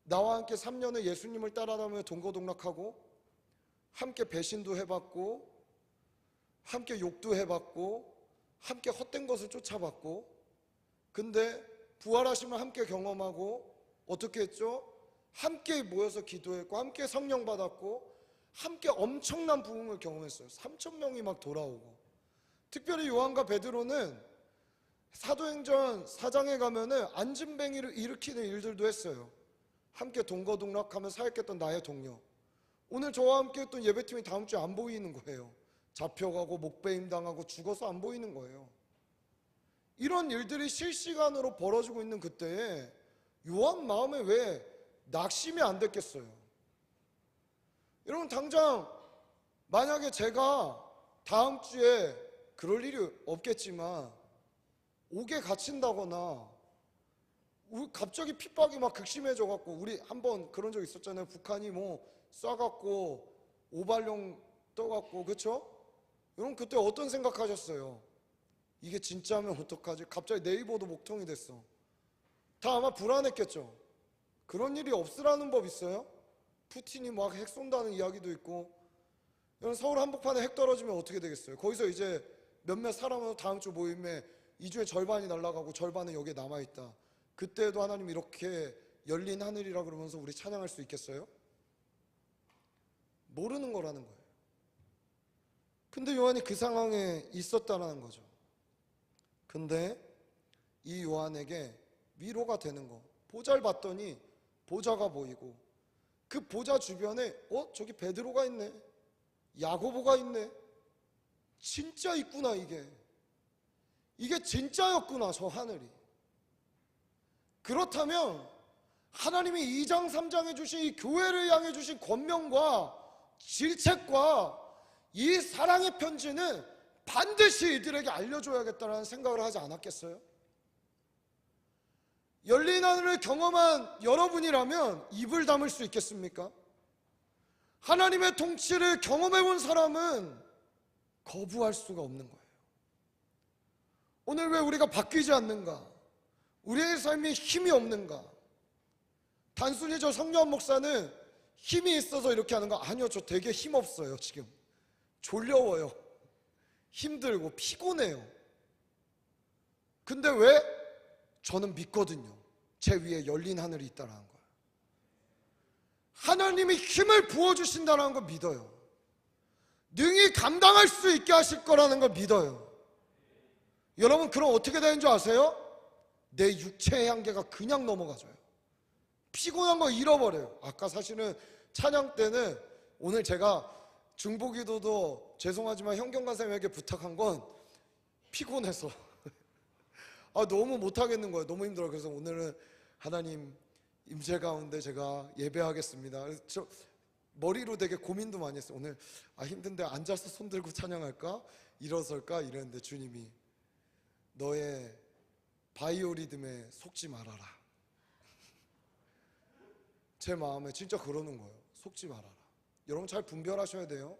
나와 함께 3년을 예수님을 따라다니며 동거동락하고 함께 배신도 해봤고 함께 욕도 해봤고 함께 헛된 것을 쫓아봤고, 근데 부활하시면 함께 경험하고 어떻게 했죠? 함께 모여서 기도했고 함께 성령 받았고 함께 엄청난 부흥을 경험했어요. 3,000명이 막 돌아오고. 특별히 요한과 베드로는 사도행전 4장에 가면은 안진뱅이를 일으키는 일들도 했어요. 함께 동거동락하며 사역했던 나의 동료. 오늘 저와 함께 했던 예배팀이 다음 주에 안 보이는 거예요. 잡혀가고 목배임 당하고 죽어서 안 보이는 거예요. 이런 일들이 실시간으로 벌어지고 있는 그때에 요한 마음에 왜 낙심이 안 됐겠어요? 여러분 당장 만약에 제가 다음 주에 그럴 일이 없겠지만 옥에 갇힌다거나 갑자기 핍박이 막 극심해져 갖고, 우리 한번 그런 적 있었잖아요. 북한이 뭐 쏴갖고 오발령 떠갖고, 그렇죠? 여러분 그때 어떤 생각하셨어요? 이게 진짜면 어떡하지? 갑자기 네이버도 목통이 됐어. 다 아마 불안했겠죠. 그런 일이 없으라는 법 있어요? 푸틴이 막 핵 쏜다는 이야기도 있고. 여러분 서울 한복판에 핵 떨어지면 어떻게 되겠어요? 거기서 이제 몇몇 사람은 다음 주 모임에 이 중에 절반이 날아가고 절반은 여기에 남아있다. 그때도 하나님 이렇게 열린 하늘이라 그러면서 우리 찬양할 수 있겠어요? 모르는 거라는 거예요. 근데 요한이 그 상황에 있었다는 거죠. 근데 이 요한에게 위로가 되는 거, 보좌를 봤더니 보좌가 보이고 그 보좌 주변에 저기 베드로가 있네, 야고보가 있네, 진짜 있구나. 이게 진짜였구나, 저 하늘이. 그렇다면 하나님이 2장 3장에 주신 이 교회를 향해 주신 권면과 질책과 이 사랑의 편지는 반드시 이들에게 알려줘야겠다는 생각을 하지 않았겠어요? 열린 하늘을 경험한 여러분이라면 입을 다물 수 있겠습니까? 하나님의 통치를 경험해본 사람은 거부할 수가 없는 거예요. 오늘 왜 우리가 바뀌지 않는가? 우리의 삶이 힘이 없는가? 단순히 저 성령 목사는 힘이 있어서 이렇게 하는 거 아니요. 저 되게 힘 없어요. 지금 졸려워요. 힘들고 피곤해요. 근데 왜? 저는 믿거든요. 제 위에 열린 하늘이 있다는 거예요. 하나님이 힘을 부어주신다는 걸 믿어요. 능히 감당할 수 있게 하실 거라는 걸 믿어요. 여러분 그럼 어떻게 되는 줄 아세요? 내 육체의 한계가 그냥 넘어가져요. 피곤한 거 잃어버려요. 아까 사실은 찬양 때는 오늘 제가 중보기도도 죄송하지만 현경관사님에게 부탁한 건 피곤해서 너무 못하겠는 거예요. 너무 힘들어요. 그래서 오늘은 하나님 임재 가운데 제가 예배하겠습니다. 그래서 저 머리로 되게 고민도 많이 했어요. 오늘 힘든데 앉아서 손 들고 찬양할까? 일어설까? 이랬는데 주님이 너의 바이오리듬에 속지 말아라. 제 마음에 진짜 그러는 거예요. 속지 말아라. 여러분 잘 분별하셔야 돼요.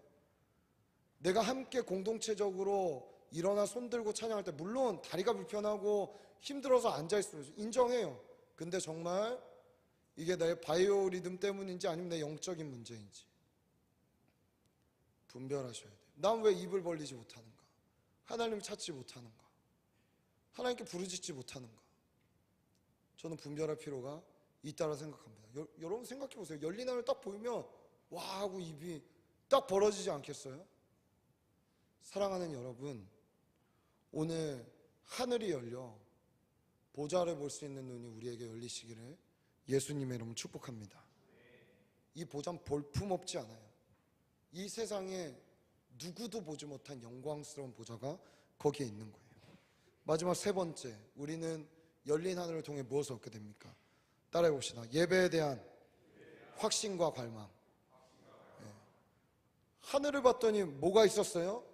내가 함께 공동체적으로 일어나 손 들고 찬양할 때 물론 다리가 불편하고 힘들어서 앉아있어요. 인정해요. 근데 정말 이게 내 바이오리듬 때문인지 아니면 내 영적인 문제인지 분별하셔야 돼요. 난 왜 입을 벌리지 못하는가? 하나님을 찾지 못하는가? 하나님께 부르짖지 못하는가? 저는 분별할 필요가 있다고 생각합니다. 여러분 생각해 보세요. 열린 하늘 딱 보이면 와 하고 입이 딱 벌어지지 않겠어요? 사랑하는 여러분, 오늘 하늘이 열려 보좌를 볼 수 있는 눈이 우리에게 열리시기를 예수님의 이름으로 축복합니다. 이 보좌는 볼품없지 않아요. 이 세상에 누구도 보지 못한 영광스러운 보좌가 거기에 있는 거예요. 마지막 세 번째, 우리는 열린 하늘을 통해 무엇을 얻게 됩니까? 따라해 봅시다. 예배에 대한 확신과 갈망. 네. 하늘을 봤더니 뭐가 있었어요?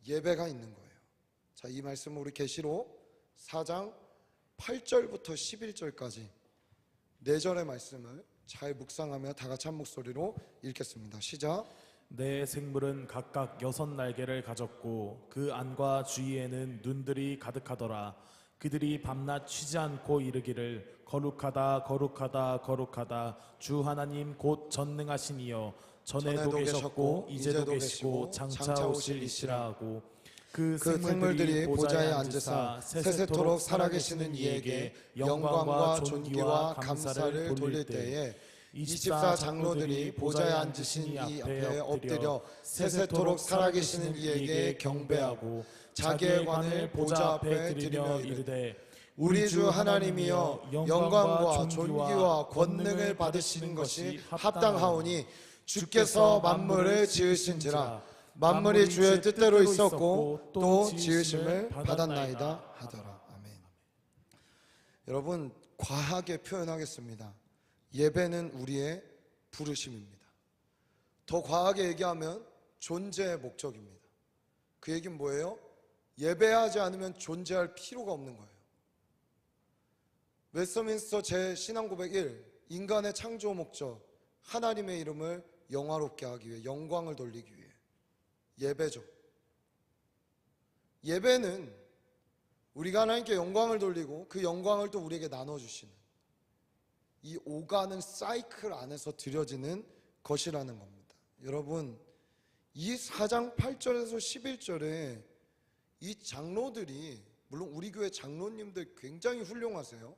예배가 있는 거예요. 자, 이 말씀은 우리 계시록 4장 8절부터 11절까지 4절의 말씀을 잘 묵상하며 다 같이 한 목소리로 읽겠습니다. 시작.
내 생물은 각각 6날개를 가졌고 그 안과 주위에는 눈들이 가득하더라. 그들이 밤낮 쉬지 않고 이르기를 거룩하다 거룩하다 거룩하다 주 하나님 곧 전능하신 이여 전에도 계셨고 이제도 계시고 장차 오실 이시라 하고 그
생물들이 보좌에 앉으사 세세토록 살아계시는 이에게 영광과 존귀와 감사를 돌릴 때에 24 장로들이 보좌에 앉으신 이 앞에 엎드려 세세토록 살아계시는 이에게 경배하고 자기의 관을 보좌 앞에 드리며 이르되 우리 주 하나님이여 영광과 존귀와 권능을 받으시는 것이 합당하오니 주께서 만물을 지으신지라 만물이 주의 뜻대로 있었고 또 지으심을 받았나이다 하더라. 아멘. 여러분, 과하게 표현하겠습니다. 예배는 우리의 부르심입니다. 더 과하게 얘기하면 존재의 목적입니다. 그 얘기는 뭐예요? 예배하지 않으면 존재할 필요가 없는 거예요. 웨스트민스터 제신앙고백 1, 인간의 창조 목적, 하나님의 이름을 영화롭게 하기 위해, 영광을 돌리기 위해 예배죠. 예배는 우리가 하나님께 영광을 돌리고 그 영광을 또 우리에게 나눠주시는 이 오가는 사이클 안에서 드려지는 것이라는 겁니다. 여러분, 이 4장 8절에서 11절에 이 장로들이, 물론 우리 교회 장로님들 굉장히 훌륭하세요.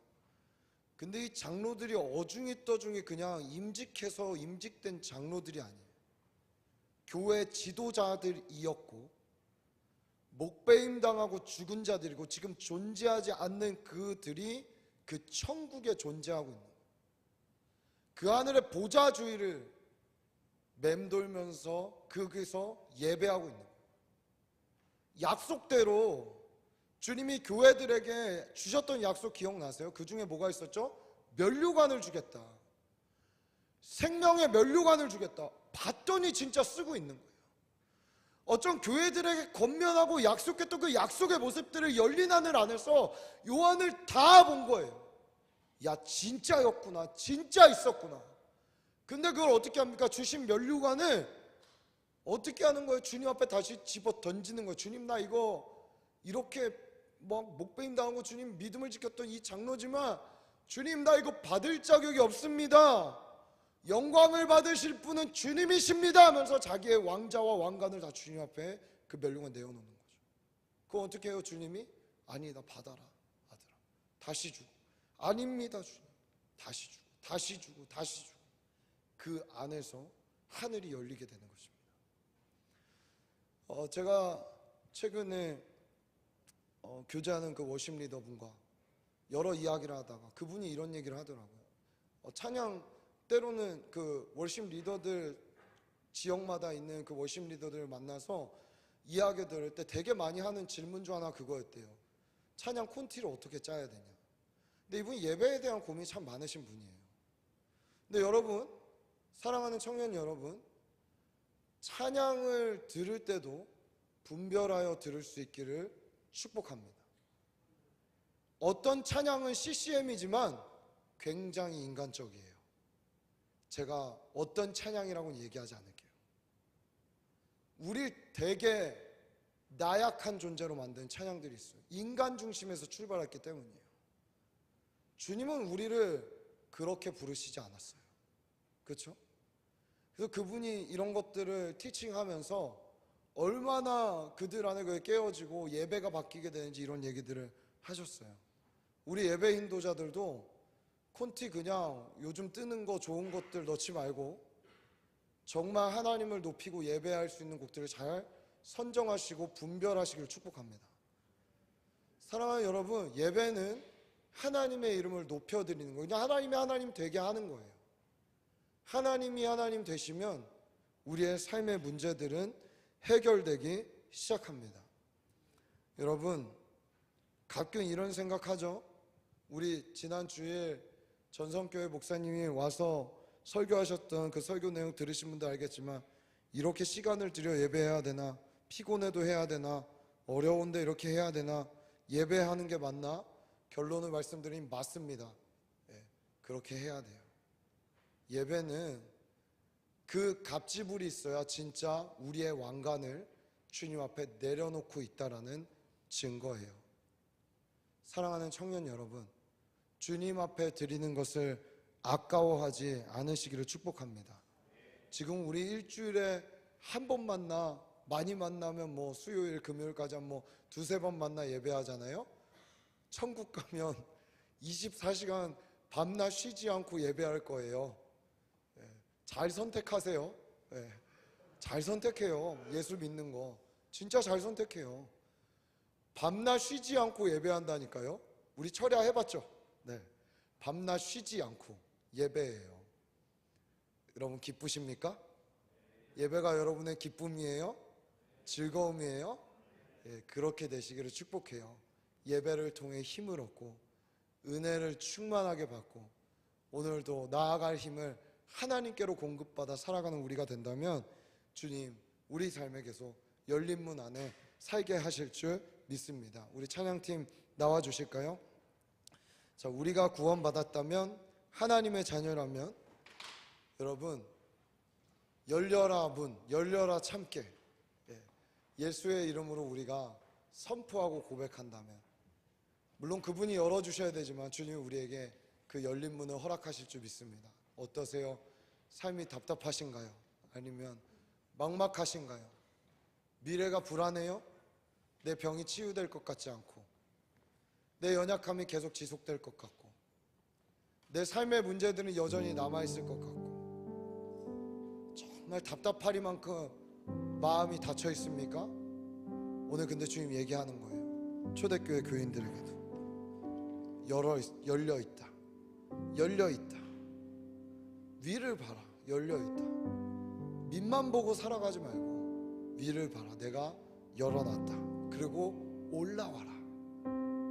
근데 이 장로들이 어중이 떠중이 그냥 임직해서 임직된 장로들이 아니에요. 교회 지도자들이었고 목배임 당하고 죽은 자들이고 지금 존재하지 않는 그들이 그 천국에 존재하고 있는 거예요. 그 하늘의 보좌 주위를 맴돌면서 거기서 예배하고 있는 거예요. 약속대로 주님이 교회들에게 주셨던 약속 기억나세요? 그 중에 뭐가 있었죠? 면류관을 주겠다. 생명의 면류관을 주겠다. 봤더니 진짜 쓰고 있는 거예요. 어떤 교회들에게 권면하고 약속했던 그 약속의 모습들을 열린 하늘 안에서 요한을 다 본 거예요. 야, 진짜였구나. 진짜 있었구나. 근데 그걸 어떻게 합니까? 주신 면류관을 어떻게 하는 거예요? 주님 앞에 다시 집어 던지는 거예요. 주님, 나 이거 이렇게 막 목배임 당하고 주님 믿음을 지켰던 이 장로지만 주님, 나 이거 받을 자격이 없습니다. 영광을 받으실 분은 주님이십니다 하면서 자기의 왕자와 왕관을 다 주님 앞에 그 면류관 내어놓는 거죠. 그거 어떻게 해요? 주님이 아니다, 받아라 아들아. 다시 주고, 아닙니다 주님, 다시 주고 다시 주고 다시 주고. 그 안에서 하늘이 열리게 되는 것입니다. 제가 최근에 교제하는 그 워십 리더분과 여러 이야기를 하다가 그분이 이런 얘기를 하더라고요. 찬양 때로는 그 워십 리더들, 지역마다 있는 그 워십 리더들을 만나서 이야기 들을 때 되게 많이 하는 질문 중 하나 그거였대요. 찬양 콘티를 어떻게 짜야 되냐. 근데 이분이 예배에 대한 고민이 참 많으신 분이에요. 근데 여러분, 사랑하는 청년 여러분, 찬양을 들을 때도 분별하여 들을 수 있기를 축복합니다. 어떤 찬양은 CCM이지만 굉장히 인간적이에요. 제가 어떤 찬양이라고는 얘기하지 않을게요. 우리 되게 나약한 존재로 만든 찬양들이 있어요. 인간 중심에서 출발했기 때문이에요. 주님은 우리를 그렇게 부르시지 않았어요. 그렇죠? 그래서 그분이 이런 것들을 티칭하면서 얼마나 그들 안에 그게 깨어지고 예배가 바뀌게 되는지 이런 얘기들을 하셨어요. 우리 예배 인도자들도 콘티 그냥 요즘 뜨는 거 좋은 것들 넣지 말고 정말 하나님을 높이고 예배할 수 있는 곡들을 잘 선정하시고 분별하시길 축복합니다. 사랑하는 여러분, 예배는 하나님의 이름을 높여드리는 거예요. 그냥 하나님이 하나님 되게 하는 거예요. 하나님이 하나님 되시면 우리의 삶의 문제들은 해결되기 시작합니다. 여러분, 가끔 이런 생각하죠. 우리 지난 주일 전성교회 목사님이 와서 설교하셨던 그 설교 내용 들으신 분들 알겠지만, 이렇게 시간을 들여 예배해야 되나? 피곤해도 해야 되나? 어려운데 이렇게 해야 되나? 예배하는 게 맞나? 결론을 말씀드리면 맞습니다. 그렇게 해야 돼요. 예배는 그 갑지불이 있어야 진짜 우리의 왕관을 주님 앞에 내려놓고 있다라는 증거예요. 사랑하는 청년 여러분, 주님 앞에 드리는 것을 아까워하지 않으시기를 축복합니다. 지금 우리 일주일에 한 번 만나, 많이 만나면 뭐 수요일 금요일까지 한 뭐 두세 번 만나 예배하잖아요. 천국 가면 24시간 밤낮 쉬지 않고 예배할 거예요. 잘 선택하세요. 잘 선택해요. 예수 믿는 거 진짜 잘 선택해요. 밤낮 쉬지 않고 예배한다니까요. 우리 철야 해봤죠? 네, 밤낮 쉬지 않고 예배해요. 여러분 기쁘십니까? 예배가 여러분의 기쁨이에요? 즐거움이에요? 그렇게 되시기를 축복해요. 예배를 통해 힘을 얻고 은혜를 충만하게 받고 오늘도 나아갈 힘을 하나님께로 공급받아 살아가는 우리가 된다면 주님 우리 삶에 계속 열린 문 안에 살게 하실 줄 믿습니다. 우리 찬양팀 나와 주실까요? 자, 우리가 구원받았다면, 하나님의 자녀라면, 여러분 열려라 문, 열려라 참깨, 예수의 이름으로 우리가 선포하고 고백한다면, 물론 그분이 열어주셔야 되지만 주님이 우리에게 그 열린 문을 허락하실 줄 믿습니다. 어떠세요? 삶이 답답하신가요? 아니면 막막하신가요? 미래가 불안해요? 내 병이 치유될 것 같지 않고, 내 연약함이 계속 지속될 것 같고, 내 삶의 문제들은 여전히 남아있을 것 같고, 정말 답답하리만큼 마음이 닫혀 있습니까? 오늘 근데 주님 얘기하는 거예요. 초대교회 교인들에게도 열려있다, 열려있다, 위를 봐라, 열려있다. 밑만 보고 살아가지 말고 위를 봐라, 내가 열어놨다. 그리고 올라와라,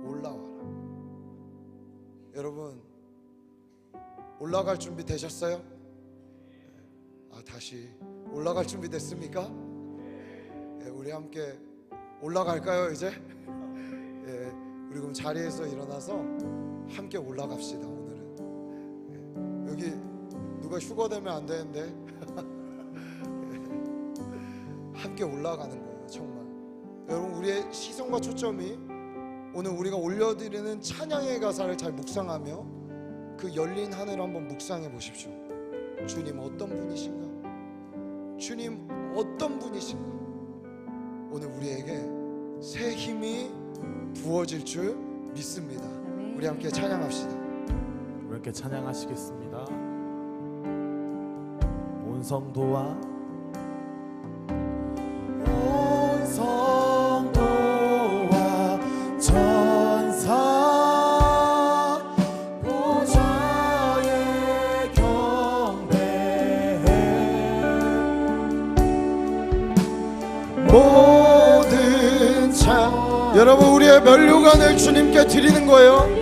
올라와라. 여러분 올라갈 준비 되셨어요? 다시 올라갈 준비 됐습니까? 우리 함께 올라갈까요 이제? 우리 그럼 자리에서 일어나서 함께 올라갑시다. 오늘은 여기 누가 휴거되면 안 되는데 함께 올라가는 거예요. 정말 여러분, 우리의 시선과 초점이 오늘 우리가 올려드리는 찬양의 가사를 잘 묵상하며 그 열린 하늘을 한번 묵상해 보십시오. 주님 어떤 분이신가? 주님 어떤 분이신가? 오늘 우리에게 새 힘이 부어질 줄 믿습니다. 우리 함께 찬양합시다.
우리 함께 찬양하시겠습니다. 온 성도와 천사 보좌에 경배해.
모든 참 여러분, 우리의 면류관을 주님께 드리는 거예요.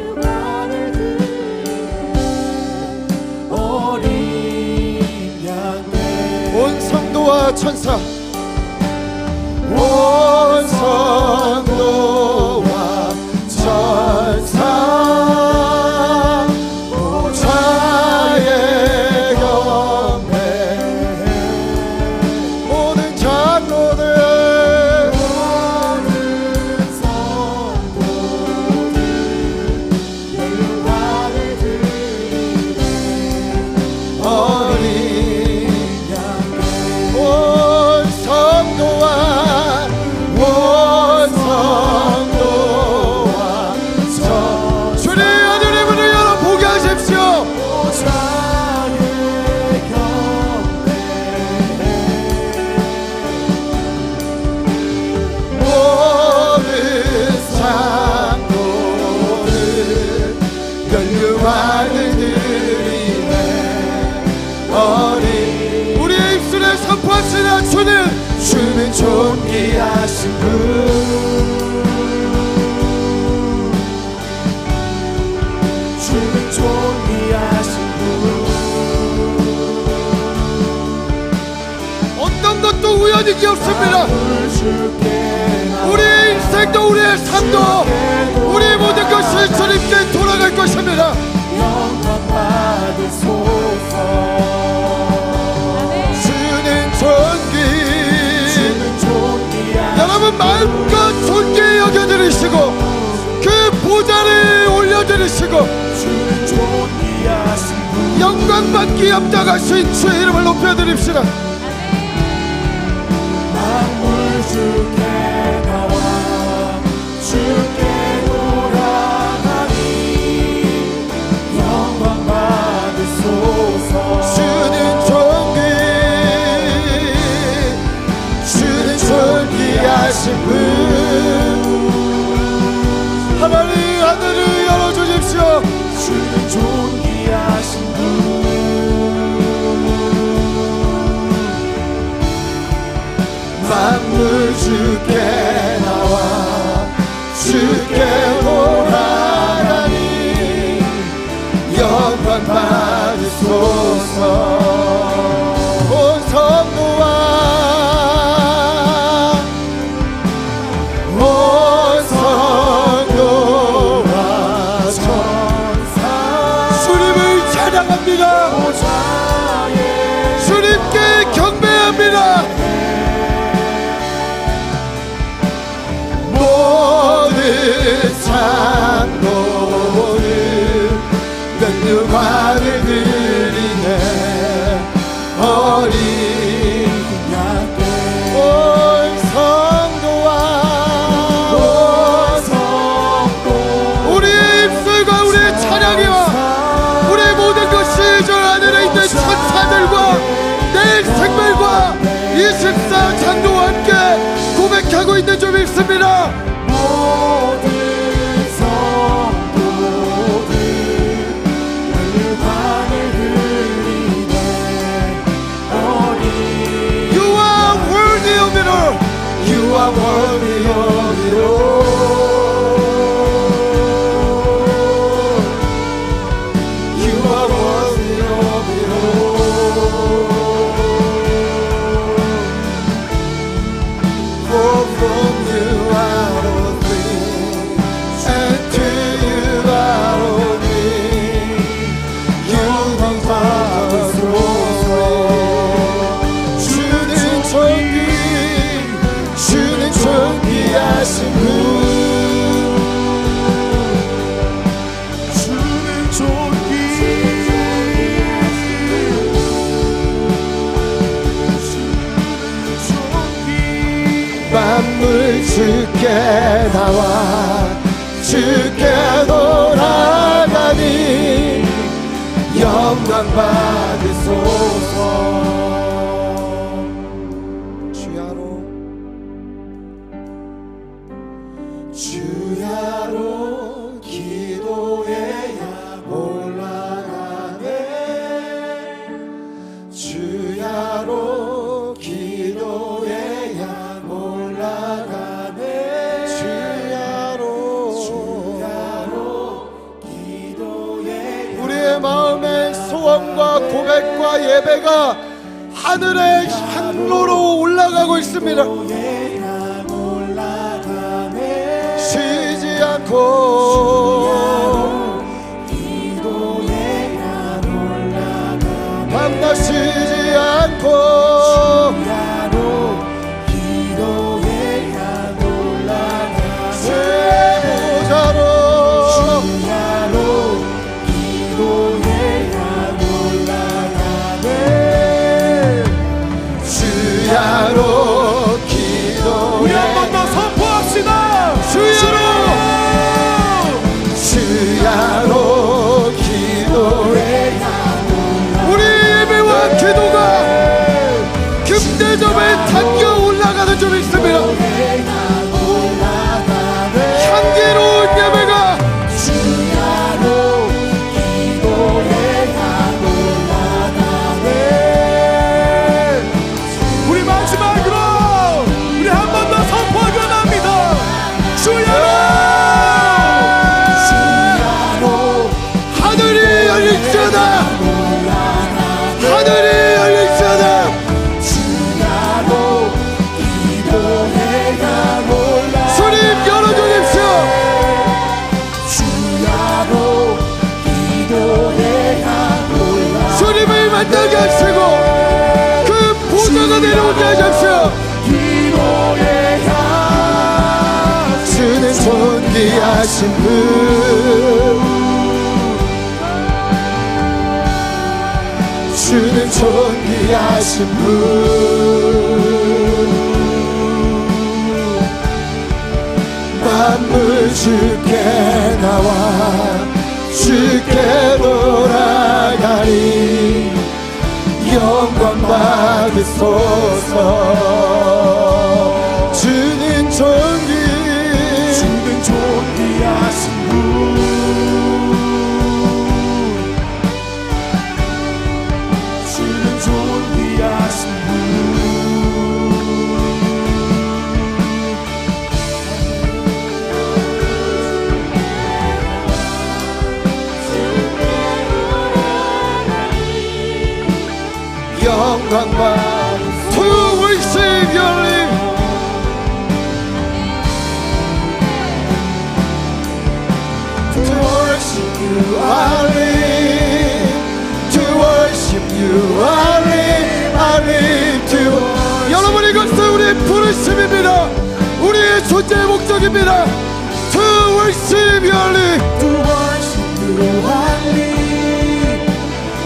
온 성도와 천사, 온 성도와 천사 보좌에 경배해. 모든 장로들, 모든 성도들 영광을 드리네. 어린 양 온 존귀하신
주는 존귀하신
어떤 것도 우연이 없습니다.
주께
우리의 인생도 우리의 삶도 우리 모든 것이 주님께 돌아갈 것입니다.
영광 받으소서.
주는 존귀,
주는 존귀하신
여러분 마음껏 존귀히 여겨드리시고 그 보좌를 올려드리시고
주는 존귀하신
영광받기 합당하신 주의 이름을 높여드립시다.
만물 주께 나와 주께 돌아가니 영광 받으소서.
주는 존귀, 주는 존귀하신 분. 하나님 하늘을 열어주십시오.
주는 존귀하신 분.
만물 주께 나와 주께 돌아가니 영광 받으소서. 온 성도와 온 성도와 천사 주님을 찬양합니다. 주님께 경배합니다. 모든 창고는 면류관을 드리네. 어린 양께 온 성도와 우리의 입술과 우리의 찬양이와 우리의 모든 것이 저 하늘에 있는 천사들과 내 생명과 24창조와 함께 고백하고 있는 줄 믿습니다.
모든 성도들 율관을 드리네. 어린
You are worthy of it all. You are worthy of it all. You are worthy of it all. For from you are all things, and to you are all things. 영광 받으소서. 주는 존귀, 주는 존귀하신 분.
주는 존귀.
만물 주께 나와 주께 돌아가니 영광 받으소서. 주야로 주야로 기도해야 올라가네. 주야로 기도해야 올라가네. 주야로 기도해야 우리의 마음의 소원과 고백과 예배가 하늘의 향로로 올라가고 있습니다. 쉬지 않고 밤낮 쉬지 않고 주야로 기도해.
우리 한 번 더 선포합시다.
주야로 존귀하신 분 주는 존귀하신 분 만물 주께 나와 주께 돌아가리 영광 받으소서 주는 존귀하신 분 주는 존귀하신 분 영광 받으소서 To worship your name To worship you I live To worship you I live I live to 여러분 이것은 우리의 부르심입니다 우리의 존재의 목적입니다 To worship your name To worship you I live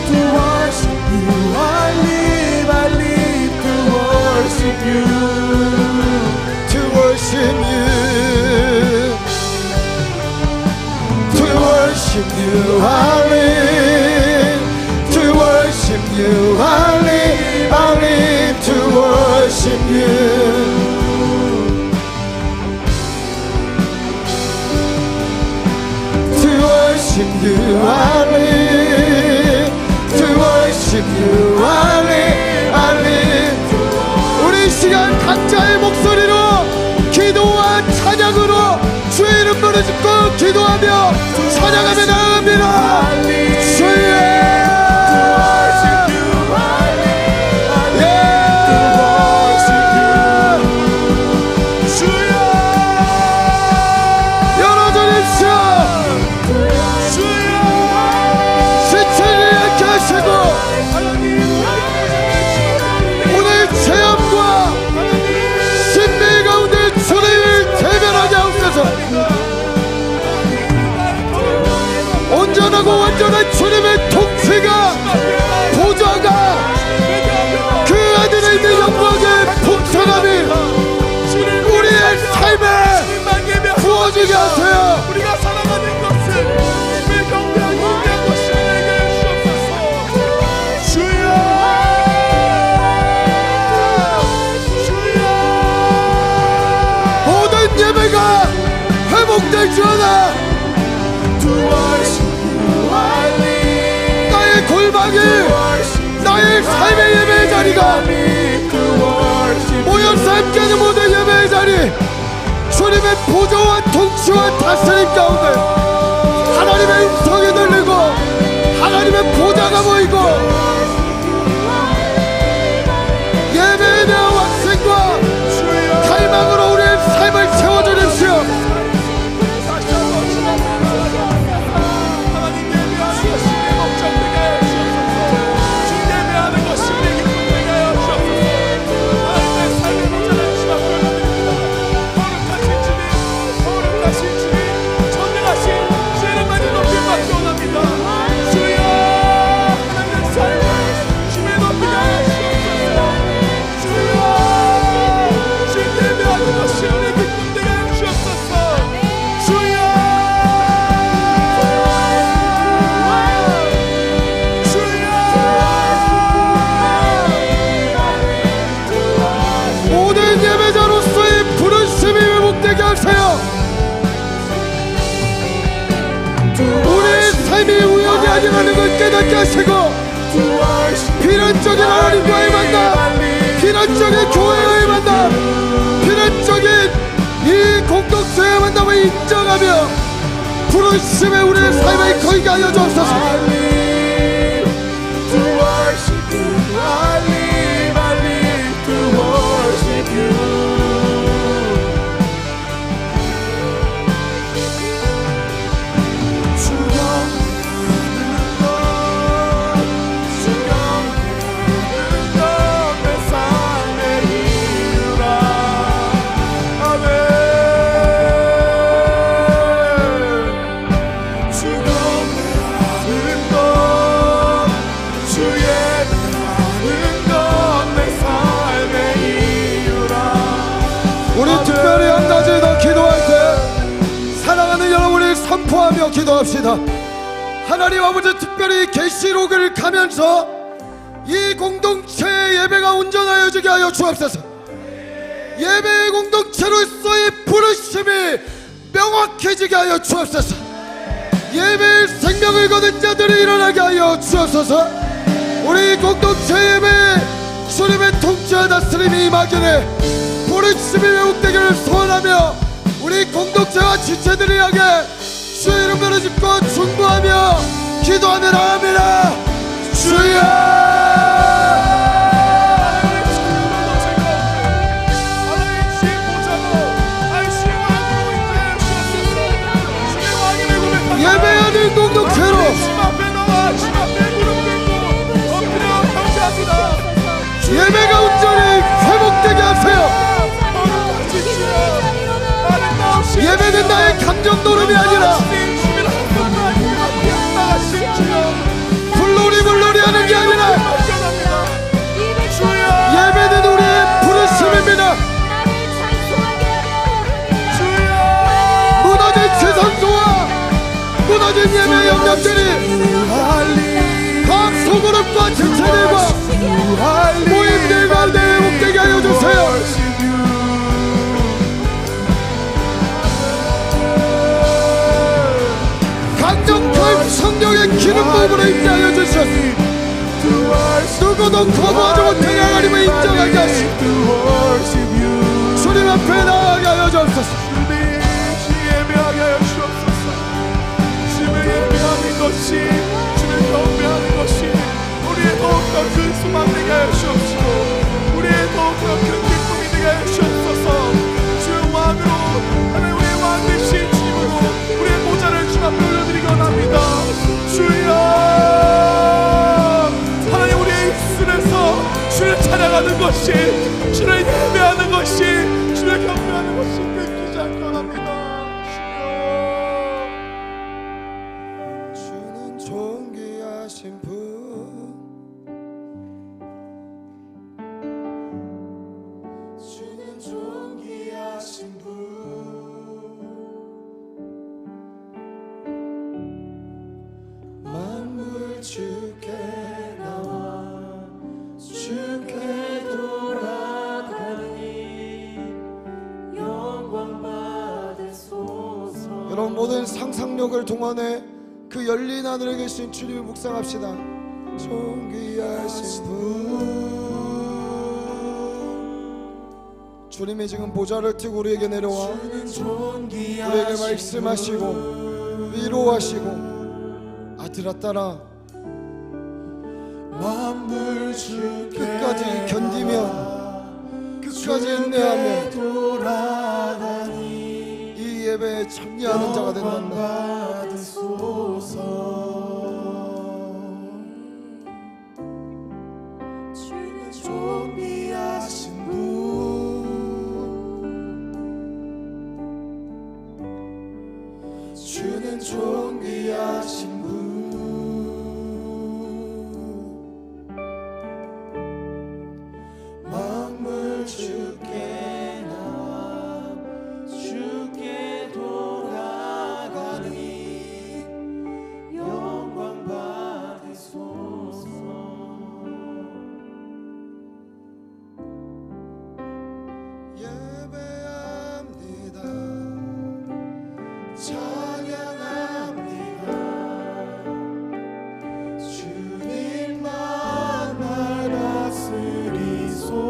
To worship you I live to worship you To worship you To worship you I live To worship you I live to worship you To worship you I live To worship you I live 우리 이 시간 각자의 목소리로 기도와 찬양으로 주의 이름 부르짖고 기도하며 찬양하며 나아갑니다 주의 온전하고 완전한 주님의 통치가 보좌가 그 안에 있는 영광의 풍성함이 우리의 삶에 부어지게 하세요
우리가 살아가는 것을 주의 경배하고 인내하고 신에게 주옵소서 주여
모든 예배가 회복될지어다 나의 골방이 나의 삶의 예배의 자리가 모여서 함께하는 모든 예배의 자리 주님의 보좌와 통치와 다스림 가운데 하나님의 음성이 들리고 하나님의 보좌가 보이고 예배에 대한 확신과 갈망으로 우리의 삶을 채워주십시오 우리의 삶이 우연이 아니라는 걸 깨닫게 하시고 필연적인 하나님과의 만남 필연적인 교회의 만남 필연적인 이 공동체의 만남을 인정하며 부르심에 우리의 삶을 거하게 하여 주옵소서 위해서 기도합시다. 하나님 아버지, 특별히 계시록을 가면서 이 공동체의 예배가 온전하여지게 하여 주옵소서. 예배의 공동체로서의 부르심이 명확해지게 하여 주옵소서. 예배의 생명을 거둔 자들이 일어나게 하여 주옵소서. 우리 공동체 예배에 주님의 통치와 다스림이 임하기를, 부르심이 왜곡되기를 소원하며 우리 공동체와 지체들을 향해 주의 이름으로 짓고 중보하며 기도하며 나갑니다. 주여! 예배하는 공동체로 예배가 온전히 회복되게 하세요. 예배는 나의 감정 노름이 아니라 물놀이 하는 게 아니라 예배는 우리의 부르심입니다. 무너진 세상소와 무너진 예배 영역들이 각 소그룹과 지체들과 모임들 가운데 회복되게 하여 주세요. 강력한 성령의 기름 부음으로 임재하여 주셨습니다. 누구도 거부하지 못하게 하나님을 인정하게 하시고 주님 앞에 나아가게 하여 주옵소서.
예배하게 하여 주옵소서. 주님을 예배하는 것이, 주님을 경배하는 것이 우리의 더욱더 큰 소망 되게 하여 주옵시고 우리의 더욱더 큰 기쁨이 되게 하여 주옵소서. 주의 왕으로, 하나님 우리의 왕 되신 주님으로 우리의 모자를 주님 앞에 올려드리기 원합니다. 주여, 하나님 우리의 입술에서 주를 찬양하는 것이, 주를 예배하는 것이, 주를 경배하는 것이 끊기지 않게 원합니다.
주는 존귀하신 분, 주는 존귀하신 분, 만물 주께 나와 주께 돌아가니 영광 받으소서. 여러분, 모든 상상력을 동원해 그 열린 하늘에 계신 주님을 묵상합시다. 존귀하신 분, 주님이 지금 보좌를 트고 우리에게 내려와 우리에게 말씀하시고 위로하시고, 아들아 딸아
만물 주께
끝까지 견디며 끝까지 인내하며
돌아가니
이 예배에 참여하는 자가 된단다.
주는 존귀하신 분, 주는 존귀하신 분, 만물 주께 나와 주께 돌아가니 영광 받으소서.
예배합니다.
찬양합니다. 주님만 날 다스리소서.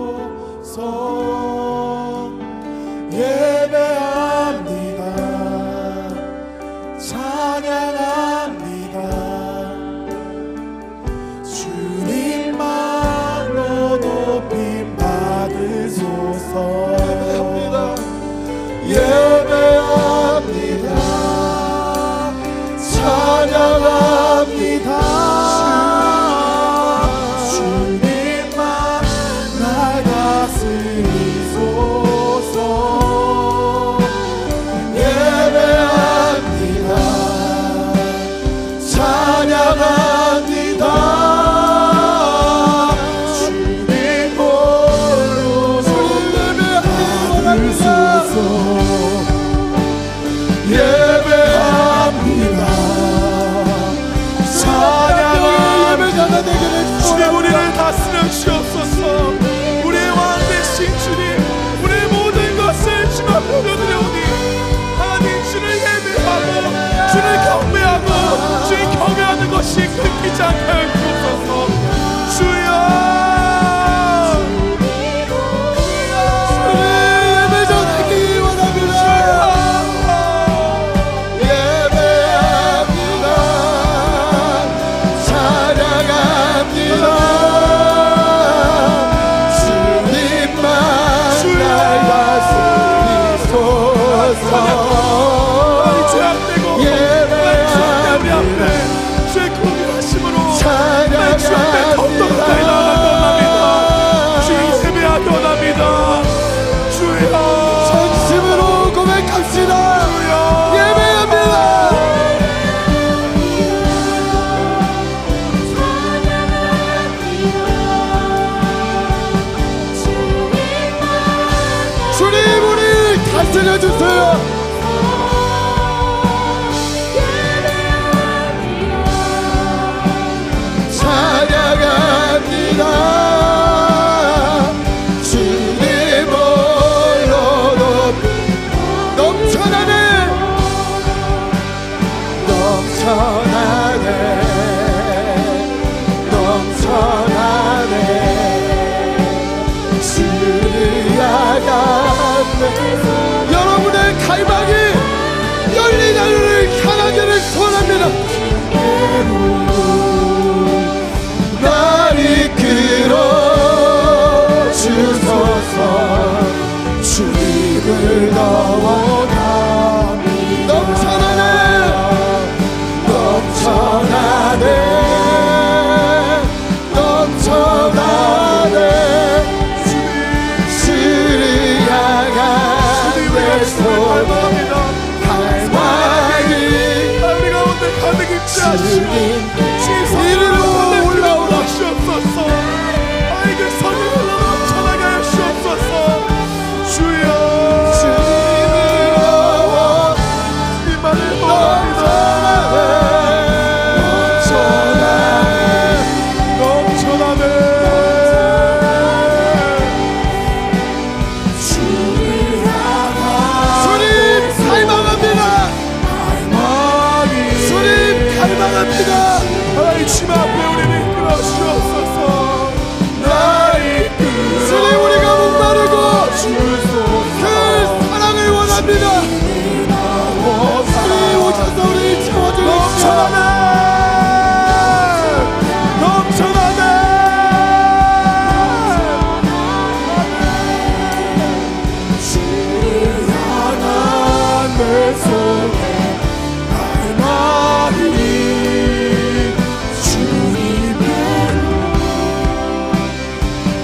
예배합니다. 찬양합니다. 주님만로 높임 받으소서. 예배합니다. 찬양합니다. 주님만 날 다스리소서. 예배합니다. 찬양합니다. 주님 홀로 예배합니다. 많이 제한되고 많이 제한된 우리 앞에 주의 공의하심으로 많이 주 앞에 더욱더 가까이 나아가기 원합니다. 주의 예배하기 원합니다. 주여
전심으로 고백합시다. 예배합니다. 주님 우리 다스려 주세요. 찬양합니다. 주님 홀로 넘쳐나네 넘쳐나네 넘쳐나네 주를 향하네. 여러분의 갈망이 열린 하늘을 향하기를 소원합니다. 날 이끌어 주소서. 주님을 원하니 넘쳐나네 넘쳐나네 넘쳐나네 주를 향한 내 손 갈망이
우리 가운데 가득 있지 않으시고
이리로 올라오라.
주옵소서. 아이 그 선이 흘러 넘쳐나게 하시옵소서. 주여 주님만을 원합니다. 넘쳐나네
주님 갈망합니다. 주님 갈망합니다.
하나님 심 앞에 우리를 이끌어 주옵소서.
주님 우리가 목마르고 그 사랑을 원합니다. 주님 오셔서 우리 채워주십시오.
넘쳐나네 주를 향한 내 손에 갈망이 주님께로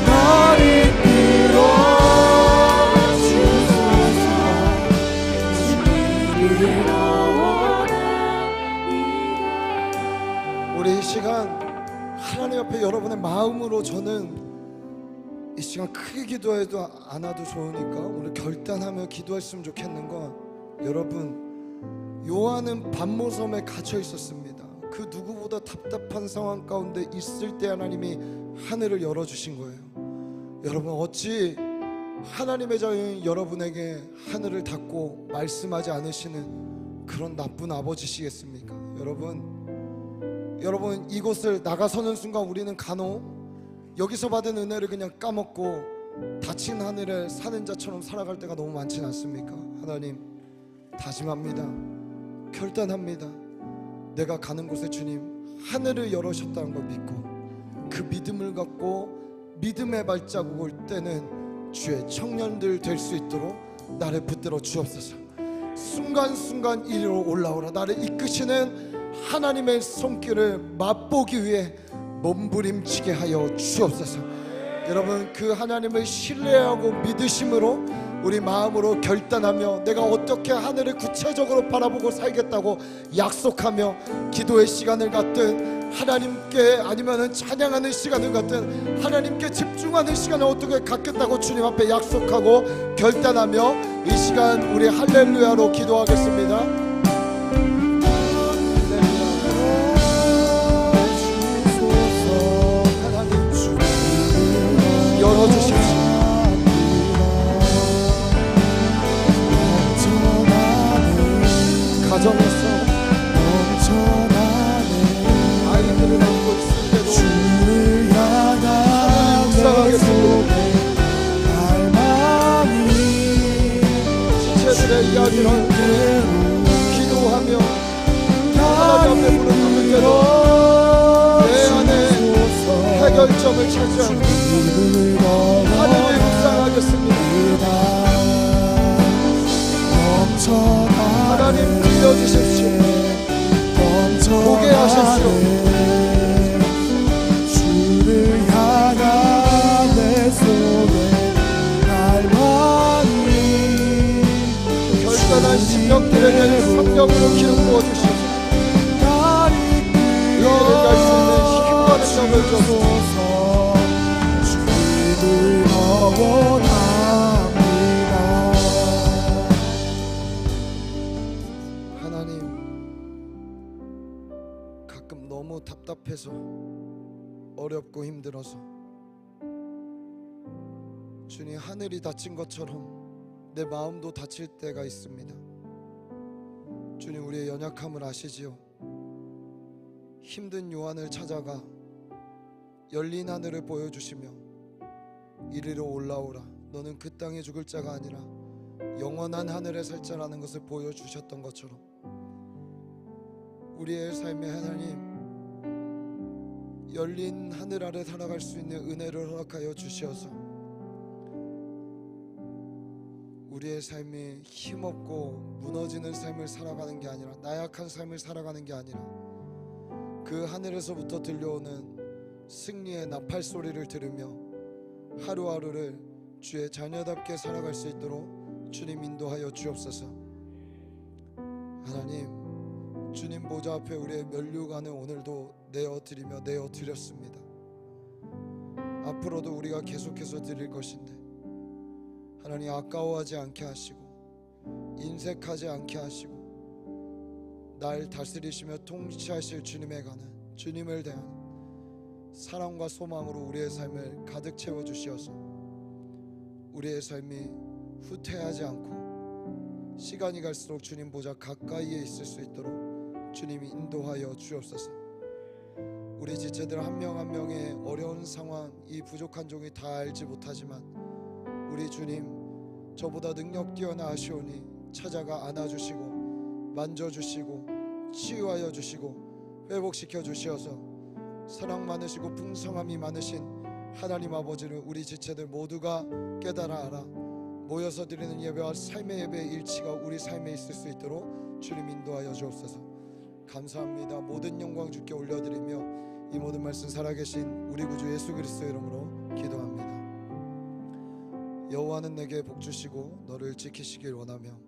날 이끌어 주소서. 주님을
우리 이 시간 하나님 앞에 여러분의 마음으로 저는 이 시간 크게 기도해도 안 와도 좋으니까 오늘 결단하며 기도했으면 좋겠는 건 여러분 요한은 반모섬에 갇혀 있었습니다. 그 누구보다 답답한 상황 가운데 있을 때 하나님이 하늘을 열어주신 거예요. 여러분 어찌 하나님의 자녀인 여러분에게 하늘을 닫고 말씀하지 않으시는 그런 나쁜 아버지시겠습니까? 여러분 이곳을 나가서는 순간 우리는 간혹 여기서 받은 은혜를 그냥 까먹고 닫힌 하늘에 사는 자처럼 살아갈 때가 너무 많지 않습니까? 하나님 다짐합니다. 결단합니다. 내가 가는 곳에 주님 하늘을 열으셨다는 걸 믿고 그 믿음을 갖고 믿음의 발자국을 떼는 주의 청년들 될 수 있도록 나를 붙들어 주옵소서. 순간순간 이리로 올라오라. 나를 이끄시는 하나님의 손길을 맛보기 위해 몸부림치게 하여 주옵소서. 여러분 그 하나님을 신뢰하고 믿으심으로 우리 마음으로 결단하며 내가 어떻게 하늘을 구체적으로 바라보고 살겠다고 약속하며 기도의 시간을 갖든 하나님께 아니면은 찬양하는 시간을 갖든 하나님께 집중하는 시간을 어떻게 갖겠다고 주님 앞에 약속하고 결단하며 이 시간 우리 할렐루야로 기도하겠습니다. 열어주십시오. 가정에서 아이들을 안고 있을 때도 하나님 묵상하겠습니다. 지체들의 이야기를 기도하며 하나님 앞에 부르짖을 때도 내 안에 해결점을 찾아하는 하나님을 묵상하겠습니다. 하나님 들려주십시오. 보게 하십시오.
주를 향한 내 손에 갈망이
결단한 심령들에게 성령으로 기름 부어주시옵소서. 위기를 갈 수 있는 힘과 능력을 주옵소서.
주를 원합니다.
하나님, 가끔 너무 답답해서 어렵고 힘들어서 주님, 하늘이 닫힌 것처럼 내 마음도 닫힐 때가 있습니다. 주님, 우리의 연약함을 아시지요. 힘든 요한을 찾아가 열린 하늘을 보여주시며 이리로 올라오라, 너는 그 땅에 죽을 자가 아니라 영원한 하늘에 살 자라는 것을 보여주셨던 것처럼 우리의 삶에 하나님 열린 하늘 아래 살아갈 수 있는 은혜를 허락하여 주시어서 우리의 삶이 힘없고 무너지는 삶을 살아가는 게 아니라, 나약한 삶을 살아가는 게 아니라 그 하늘에서부터 들려오는 승리의 나팔 소리를 들으며 하루하루를 주의 자녀답게 살아갈 수 있도록 주님 인도하여 주옵소서. 하나님, 주님 보좌 앞에 우리의 면류관을 오늘도 내어드리며 내어드렸습니다. 앞으로도 우리가 계속해서 드릴 것인데 하나님, 아까워하지 않게 하시고 인색하지 않게 하시고 날 다스리시며 통치하실 주님에 관한, 주님을 대한 사랑과 소망으로 우리의 삶을 가득 채워주시어서 우리의 삶이 후퇴하지 않고 시간이 갈수록 주님 보좌 가까이에 있을 수 있도록 주님이 인도하여 주옵소서. 우리 지체들 한 명 한 명의 어려운 상황, 이 부족한 종이 다 알지 못하지만 우리 주님, 저보다 능력 뛰어나시오니 찾아가 안아주시고 만져주시고 치유하여 주시고 회복시켜 주시어서 사랑 많으시고 풍성함이 많으신 하나님 아버지를 우리 지체들 모두가 깨달아 알아 모여서 드리는 예배와 삶의 예배의 일치가 우리 삶에 있을 수 있도록 주님 인도하여 주옵소서. 감사합니다. 모든 영광 주께 올려드리며 이 모든 말씀 살아계신 우리 구주 예수 그리스도의 이름으로 기도합니다. 여호와는 내게 복주시고 너를 지키시길 원하며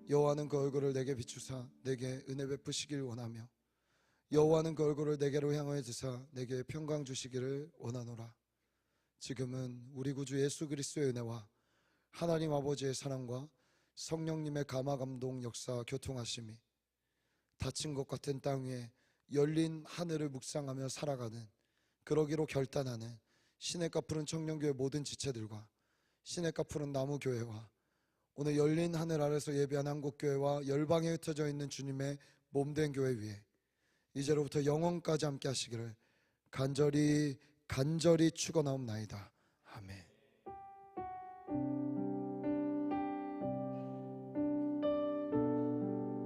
여호와는 그 얼굴을 내게 비추사 내게 은혜 베푸시길 원하며 여호와는 그 얼굴을 내게로 향하여 드사 내게 평강 주시기를 원하노라. 지금은 우리 구주 예수 그리스도의 은혜와 하나님 아버지의 사랑과 성령님의 감화 감동 역사 교통하심이 닫힌 것 같은 땅 위에 열린 하늘을 묵상하며 살아가는, 그러기로 결단하는 시냇가 푸른 청년교회 모든 지체들과 시냇가 푸른 나무교회와 오늘 열린 하늘 아래서 예배한 한국교회와 열방에 흩어져 있는 주님의 몸된 교회 위에 이제로부터 영원까지 함께 하시기를 간절히 축원하옵나이다. 아멘.